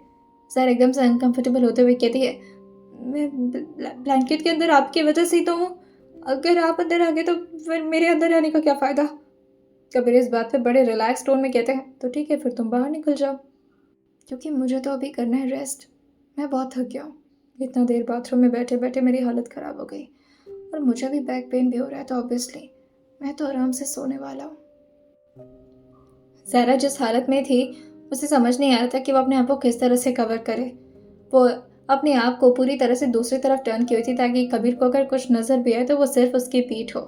ज़ारा एकदम से अनकंफर्टेबल होते हुए कहती है, मैं ब्लैंकेट के अंदर आपकी वजह से ही तो हूँ, अगर आप अंदर आ गए तो फिर मेरे अंदर रहने का क्या फ़ायदा? कबीर इस बात पे बड़े रिलैक्स टोन में कहते हैं, तो ठीक है, फिर तुम बाहर निकल जाओ, क्योंकि मुझे तो अभी करना है रेस्ट, मैं बहुत थक गया हूँ। इतना देर बाथरूम में बैठे बैठे मेरी हालत ख़राब हो गई और मुझे भी बैक पेन भी हो रहा है, तो ऑब्वियसली मैं तो आराम से सोने वाला हूँ। ज़ारा जिस हालत में थी उसे समझ नहीं आ रहा था कि वो अपने आप को किस तरह से कवर करे। वो अपने आप को पूरी तरह से दूसरी तरफ टर्न की हुई थी, ताकि कबीर को अगर कुछ नज़र भी आए तो वो सिर्फ उसकी पीठ हो।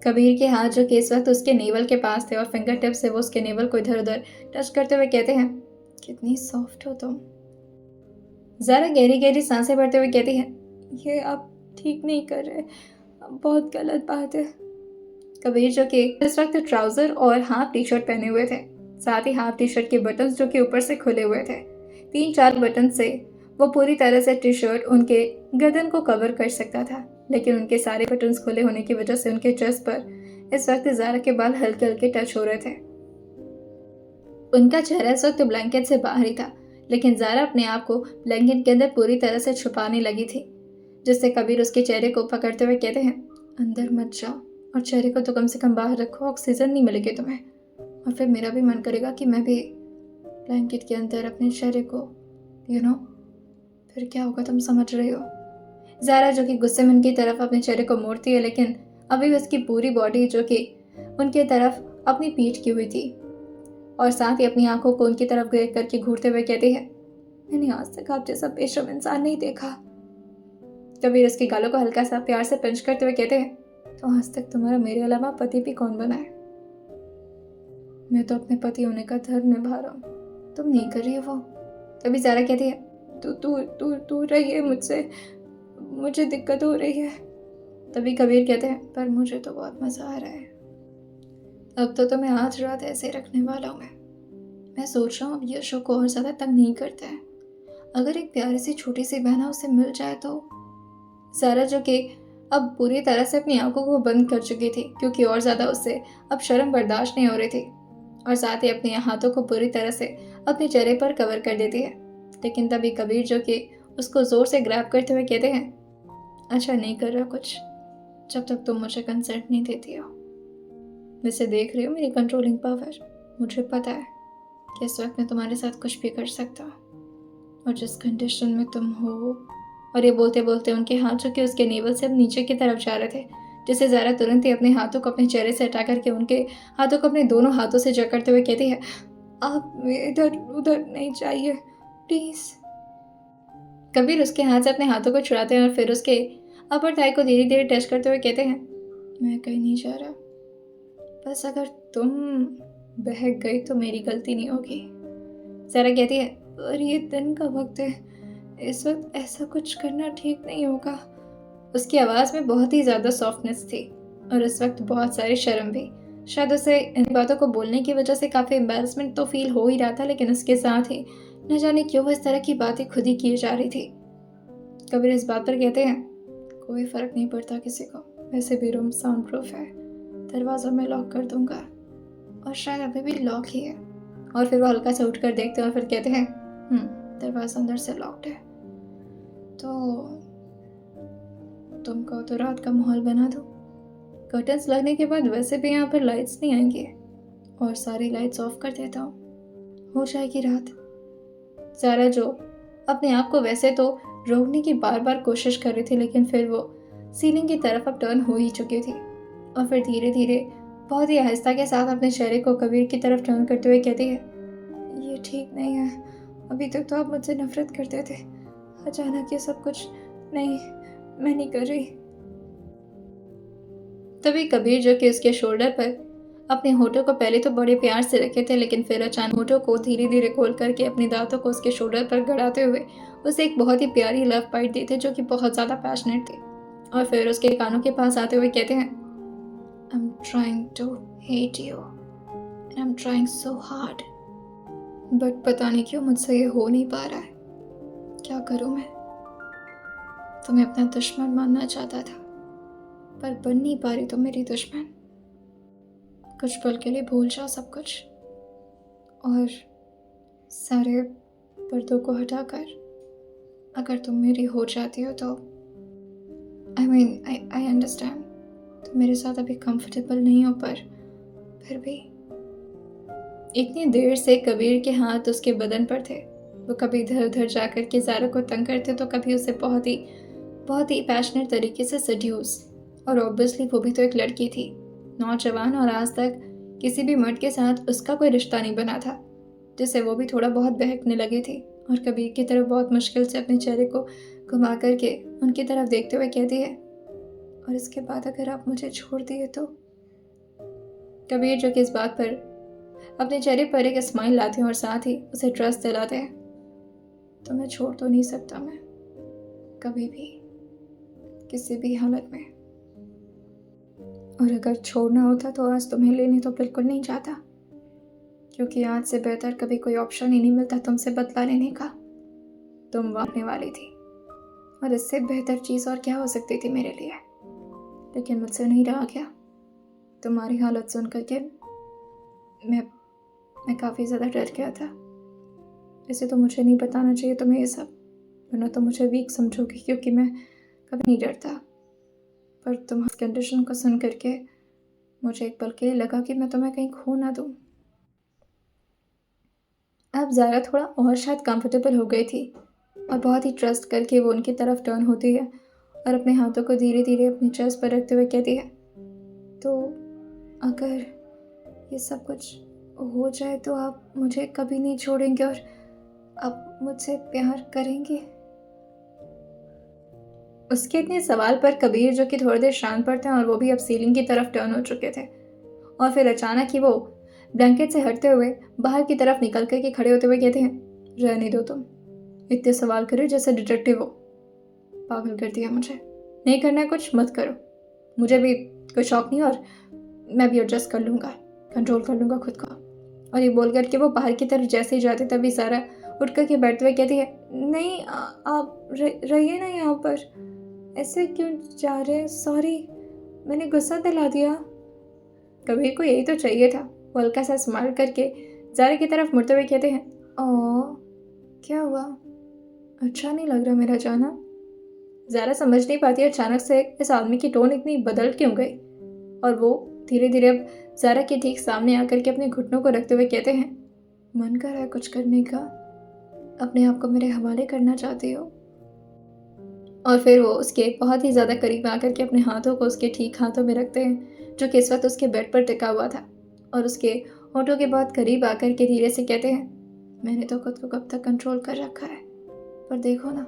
कबीर के हाथ जो कि इस वक्त उसके नेवल के पास थे और फिंगर टिप से वो उसके नेवल को इधर उधर टच करते हुए कहते हैं, कितनी सॉफ्ट हो तुम। ज़ारा गहरी गहरी सांसें भरते हुए कहती है, ये आप ठीक नहीं कर रहे, बहुत गलत बात है। कबीर जो कि इस वक्त ट्राउजर और हाफ टी शर्ट पहने हुए थे, साथ ही हाफ टी शर्ट के बटन्स जो कि ऊपर से खुले हुए थे, 3-4 बटन से वो पूरी तरह से टी शर्ट उनके गर्दन को कवर कर सकता था, लेकिन उनके सारे बटन्स खुले होने की वजह से उनके चेस्ट पर इस वक्त ज़ारा के बाल हल्के हल्के टच हो रहे थे। उनका चेहरा इस वक्त ब्लैंकेट से बाहर ही था, लेकिन ज़ारा अपने आप को ब्लैंकेट के अंदर पूरी तरह से छुपाने लगी थी, जिससे कबीर उसके चेहरे को पकड़ते हुए कहते हैं, अंदर मत जाओ और चेहरे को तो कम से कम बाहर रखो, ऑक्सीजन नहीं मिलेगी तुम्हें, और फिर मेरा भी मन करेगा कि मैं भी ब्लैंकेट के अंदर अपने चेहरे को फिर क्या होगा तुम समझ रही हो। ज़ारा जो कि गुस्से में उनकी तरफ अपने चेहरे को मोड़ती है, लेकिन अभी उसकी पूरी बॉडी जो कि उनकी तरफ अपनी पीठ की हुई थी और साथ ही अपनी आंखों को उनकी तरफ देख करके घूरते हुए कहती है, मैंने आज तक आप जैसा बेशर्म इंसान नहीं देखा। कबीर उसके गालों को हल्का सा प्यार से पिंच करते हुए कहते हैं, तो आज तक तुम्हारा मेरे अलावा पति भी कौन बना है? मैं तो अपने पति होने का धर्म निभा रहा हूँ, तुम नहीं कर रही हो वो। तभी ज़ारा कहती है, तू तू तू तू रही है मुझसे, मुझे दिक्कत हो रही है। तभी कबीर कहते हैं, पर मुझे तो बहुत मज़ा आ रहा है, अब तो तुम्हें आज रात ऐसे ही रखने वाला हूँ मैं सोच रहा हूँ अब यशो को और ज़्यादा तंग नहीं करता है, अगर एक प्यारी सी छोटी सी बहना उसे मिल जाए तो। ज़ारा जो कि अब पूरी तरह से अपनी आंखों को बंद कर चुकी थी, क्योंकि और ज़्यादा उससे अब शर्म बर्दाश्त नहीं हो रही थी, और साथ ही अपने हाथों को पूरी तरह से अपने चेहरे पर कवर कर देती है। लेकिन तभी कबीर जो कि उसको ज़ोर से ग्रैब करते हुए कहते हैं, अच्छा नहीं कर रहा कुछ, जब तक तुम मुझे कंसेंट नहीं देती हो। वैसे देख रही हो मेरी कंट्रोलिंग पावर, मुझे पता है कि इस वक्त मैं तुम्हारे साथ कुछ भी कर सकता हूँ, और जिस कंडीशन में तुम हो। और ये बोलते बोलते उनके हाथ जो कि उसके नेवल से अब नीचे की तरफ जा रहे थे, जिससे ज़ारा तुरंत ही अपने हाथों को अपने चेहरे से हटा करके उनके हाथों को अपने दोनों हाथों से जकड़ते हुए कहती है, आप इधर उधर नहीं चाहिए प्लीज़। कबीर उसके हाथ से अपने हाथों को छुड़ाते हैं और फिर उसके अपर थाई को धीरे धीरे टच करते हुए कहते हैं, मैं कहीं नहीं जा रहा, बस अगर तुम बहक गई तो मेरी गलती नहीं होगी। ज़ारा कहती है, और ये दिन का वक्त है, इस वक्त ऐसा कुछ करना ठीक नहीं होगा। उसकी आवाज़ में बहुत ही ज़्यादा सॉफ्टनेस थी और इस वक्त बहुत सारी शर्म भी। शायद उसे इन बातों को बोलने की वजह से काफ़ी एम्बैरसमेंट तो फील हो ही रहा था, लेकिन उसके साथ ही न जाने क्यों इस तरह की बातें खुद ही की जा रही थी। कबीर इस बात पर कहते हैं, कोई फ़र्क नहीं पड़ता किसी को, वैसे भी रूम साउंड प्रूफ है, दरवाज़ा मैं लॉक कर दूंगा, और शायद अभी भी लॉक ही है। और फिर वो हल्का सा उठ कर देखते हैं और फिर कहते हैं, दरवाज़ा अंदर से लॉक्ड है, तो तुम कहो तो रात का माहौल बना दो। कर्टन्स लगने के बाद वैसे भी यहाँ पर लाइट्स नहीं आएंगी, और सारी लाइट्स ऑफ कर देता हूँ, हो जाएगी रात। ज़ारा जो अपने आप को वैसे तो रोकने की बार बार कोशिश कर रही थी, लेकिन फिर वो सीलिंग की तरफ अब टर्न हो ही चुकी थी, और फिर धीरे धीरे बहुत ही आहिस्ता के साथ अपने चेहरे को कबीर की तरफ टर्न करते हुए कहती है, ये ठीक नहीं है, अभी तक तो आप मुझसे नफरत करते थे, अचानक ये सब कुछ नहीं, मैं नहीं कर रही। तभी कबीर जो कि उसके शोल्डर पर अपने होठों को पहले तो बड़े प्यार से रखे थे, लेकिन फिर अचानक होठों को धीरे धीरे खोल करके अपने दांतों को उसके शोल्डर पर गड़ाते हुए उसे एक बहुत ही प्यारी लव बाइट दी थी, जो कि बहुत ज़्यादा पैशनेट थी। और फिर उसके कानों के पास आते हुए कहते हैं, I'm trying to hate you and I'm trying so hard, but पता नहीं क्यों मुझसे ये हो नहीं पा रहा है, क्या करूँ मैं? तुम्हें अपना दुश्मन मानना चाहता था, पर बन नहीं पा रही तुम मेरी दुश्मन। कुछ पल के लिए भूल जाओ सब कुछ, और सारे पर्दों को हटाकर अगर तुम मेरी हो जाती हो तो आई अंडरस्टैंड तुम मेरे साथ अभी कंफर्टेबल नहीं हो, पर फिर भी। इतनी देर से कबीर के हाथ उसके बदन पर थे, वो कभी इधर उधर जाकर के ज़ारा को तंग करते तो कभी उसे बहुत ही पैशनेट तरीके से सड्यूस। और ऑब्वियसली वो भी तो एक लड़की थी, नौजवान, और आज तक किसी भी मर्द के साथ उसका कोई रिश्ता नहीं बना था, जिससे वो भी थोड़ा बहुत बहकने लगी थी। और कबीर की तरफ बहुत मुश्किल से अपने चेहरे को घुमा करके उनकी तरफ देखते हुए कहती है, और इसके बाद अगर आप मुझे छोड़ दिए तो कबीर जो कि इस बात पर अपने चेहरे पर एक स्माइल लाते हैं और साथ ही उसे ट्रस्ट दिलाते हैं। तुम्हें छोड़ तो नहीं सकता मैं, कभी भी, किसी भी हालत में। और अगर छोड़ना होता तो आज तुम्हें लेने तो बिल्कुल नहीं जाता, क्योंकि आज से बेहतर कभी कोई ऑप्शन ही नहीं मिलता तुमसे बदला लेने का। तुम वाकने वाली थी और इससे बेहतर चीज़ और क्या हो सकती थी मेरे लिए, लेकिन मुझसे नहीं रहा गया। तुम्हारी हालत सुन करके मैं काफ़ी ज़्यादा डर गया था। वैसे तो मुझे नहीं बताना चाहिए तुम्हें ये सब, वरना तो मुझे वीक समझोगी, क्योंकि मैं कभी नहीं डरता। पर तुम्हारी कंडीशन को सुन करके मुझे एक पल के लिए लगा कि मैं तुम्हें कहीं खो ना दूँ। अब ज़ारा थोड़ा और शायद कंफर्टेबल हो गई थी और बहुत ही ट्रस्ट करके वो उनकी तरफ टर्न होती है और अपने हाथों को धीरे धीरे अपनी चेस्ट पर रखते हुए कहती है, तो अगर ये सब कुछ हो जाए तो आप मुझे कभी नहीं छोड़ेंगे और आप मुझसे प्यार करेंगे? उसके इतने सवाल पर कबीर जो कि थोड़ी देर शांत पड़ते हैं और वो भी अब सीलिंग की तरफ टर्न हो चुके थे, और फिर अचानक ही वो ब्लैंकेट से हटते हुए बाहर की तरफ निकल कर के खड़े होते हुए कहते हैं, रहने दो, तुम इतने सवाल करे जैसे डिटेक्टिव हो। पागल कर दिया मुझे। नहीं करना है कुछ मत करो, मुझे भी कोई शौक नहीं और मैं भी एडजस्ट कर लूँगा, कंट्रोल कर लूँगा खुद को। और ये बोल करके वो बाहर की तरफ जैसे ही जाते तभी सारा उठ करके बैठते हुए कहती है, नहीं आप रहिए ना यहाँ पर, ऐसे क्यों जा रहे हैं? सॉरी, मैंने गुस्सा दिला दिया। कबीर को यही तो चाहिए था। वो हल्का सा स्माइल करके ज़ारा की तरफ मुड़ते हुए कहते हैं, ओ क्या हुआ, अच्छा नहीं लग रहा मेरा जाना? ज़ारा समझ नहीं पाती अचानक से इस आदमी की टोन इतनी बदल क्यों गई, और वो धीरे धीरे अब ज़ारा के ठीक सामने आकर के अपने घुटनों को रखते हुए कहते हैं, मन कर रहा है कुछ करने का, अपने आप को मेरे हवाले करना चाहती हो? और फिर वो उसके बहुत ही ज़्यादा करीब आकर के अपने हाथों को उसके ठीक हाथों में रखते हैं जो कि इस वक्त उसके बेड पर टिका हुआ था, और उसके होठों के बहुत करीब आकर के धीरे से कहते हैं, मैंने तो खुद को कब तक कंट्रोल कर रखा है, पर देखो ना,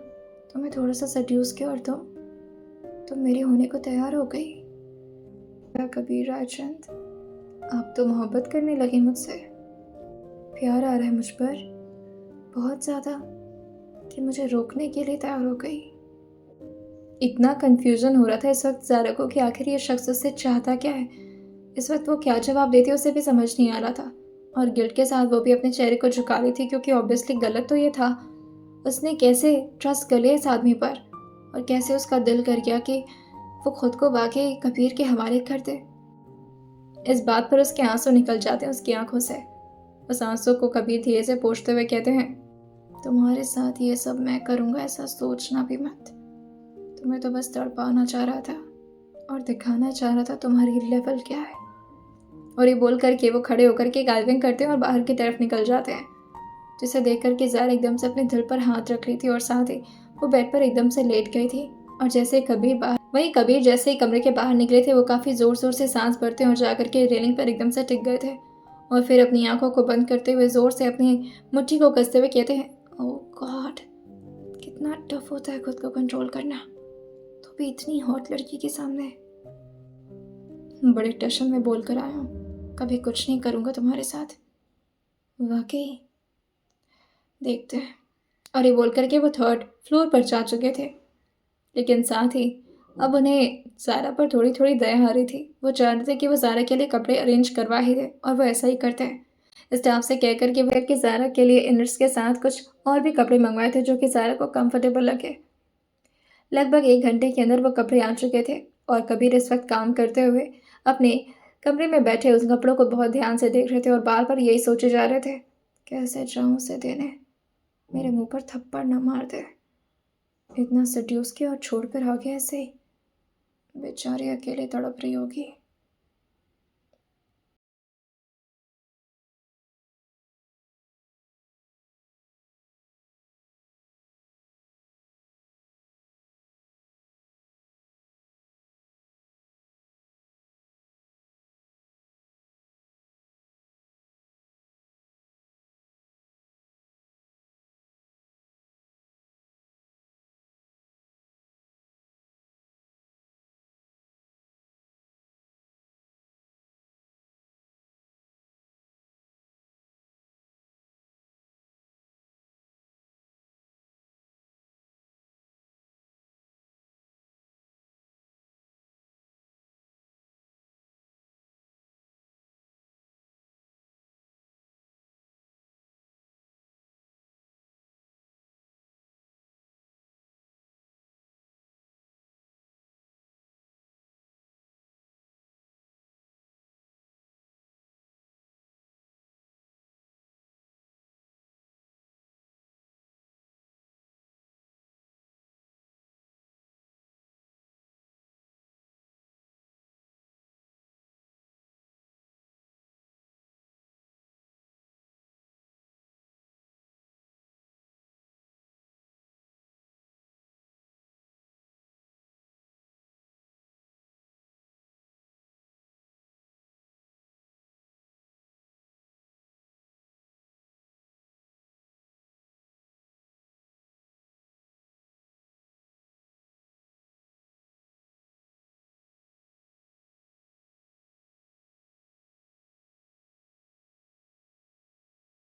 तुम्हें थोड़ा सा सड्यूस किया और तुम मेरे होने को तैयार हो गई। क्या कबीर राजचंद, आप तो मोहब्बत करने लगे मुझसे, प्यार आ रहा है मुझ पर बहुत ज़्यादा कि मुझे रोकने के लिए तैयार हो गई। इतना कंफ्यूजन हो रहा था इस वक्त ज़ारा को कि आखिर ये शख्स उससे चाहता क्या है। इस वक्त वो क्या जवाब देती उसे भी समझ नहीं आ रहा था, और गिल्ट के साथ वो भी अपने चेहरे को झुका रही थी, क्योंकि ऑब्वियसली गलत तो ये था। उसने कैसे ट्रस्ट कर लिया इस आदमी पर, और कैसे उसका दिल कर गया कि वो खुद को वाकई कबीर के हवाले कर दे। इस बात पर उसके आंसू निकल जाते हैं उसकी आंखों से। उस आंसू को कबीर धीरे से पोंछते हुए कहते हैं, तुम्हारे साथ ये सब मैं करूँगा ऐसा सोचना भी मत। तुम्हें तो बस तड़पाना चाह रहा था और दिखाना चाह रहा था तुम्हारी लेवल क्या है। और ये बोल करके वो खड़े होकर के गाइविंग करते हैं और बाहर की तरफ निकल जाते हैं, जिसे देख करके ज़ारा एकदम से अपने दिल पर हाथ रख रही थी और साथ ही वो बेड पर एकदम से लेट गई थी। और जैसे कबीर जैसे ही कमरे के बाहर निकले थे, वो काफ़ी ज़ोर ज़ोर से सांस भरते और जा करके रेलिंग पर एकदम से टिक गए थे, और फिर अपनी आंखों को बंद करते हुए ज़ोर से अपनी मुट्ठी को कसते हुए कहते हैं, ओह गॉड, कितना टफ होता है खुद को कंट्रोल करना, तो भी इतनी हॉट लड़की के सामने। बड़े टेंशन में बोल कर आया हूँ, कभी कुछ नहीं करूँगा तुम्हारे साथ, वाकई देखते हैं। और ये बोल करके वो 3rd फ्लोर पर जा चुके थे, लेकिन साथ ही अब उन्हें ज़ारा पर थोड़ी थोड़ी दया आ रही थी। वो चाह रहे थे कि वो ज़ारा के लिए कपड़े अरेंज करवा ही दे, और वो ऐसा ही करते हैं। स्टाफ से कह कर के वो कि ज़ारा के लिए इनर्स के साथ कुछ और भी कपड़े मंगवाए थे जो कि ज़ारा को कंफर्टेबल लगे। लगभग 1 घंटे के अंदर वो कपड़े आ चुके थे, और कबीर इस वक्त काम करते हुए अपने कमरे में बैठे उस कपड़ों को बहुत ध्यान से देख रहे थे और बार बार यही सोचे जा रहे थे, कैसे जाऊँ उसे देने, मेरे मुंह पर थप्पड़ न मार दे, इतना सड्यूस किया और छोड़कर आ गया ऐसे ही, बेचारी अकेले तड़प रही होगी।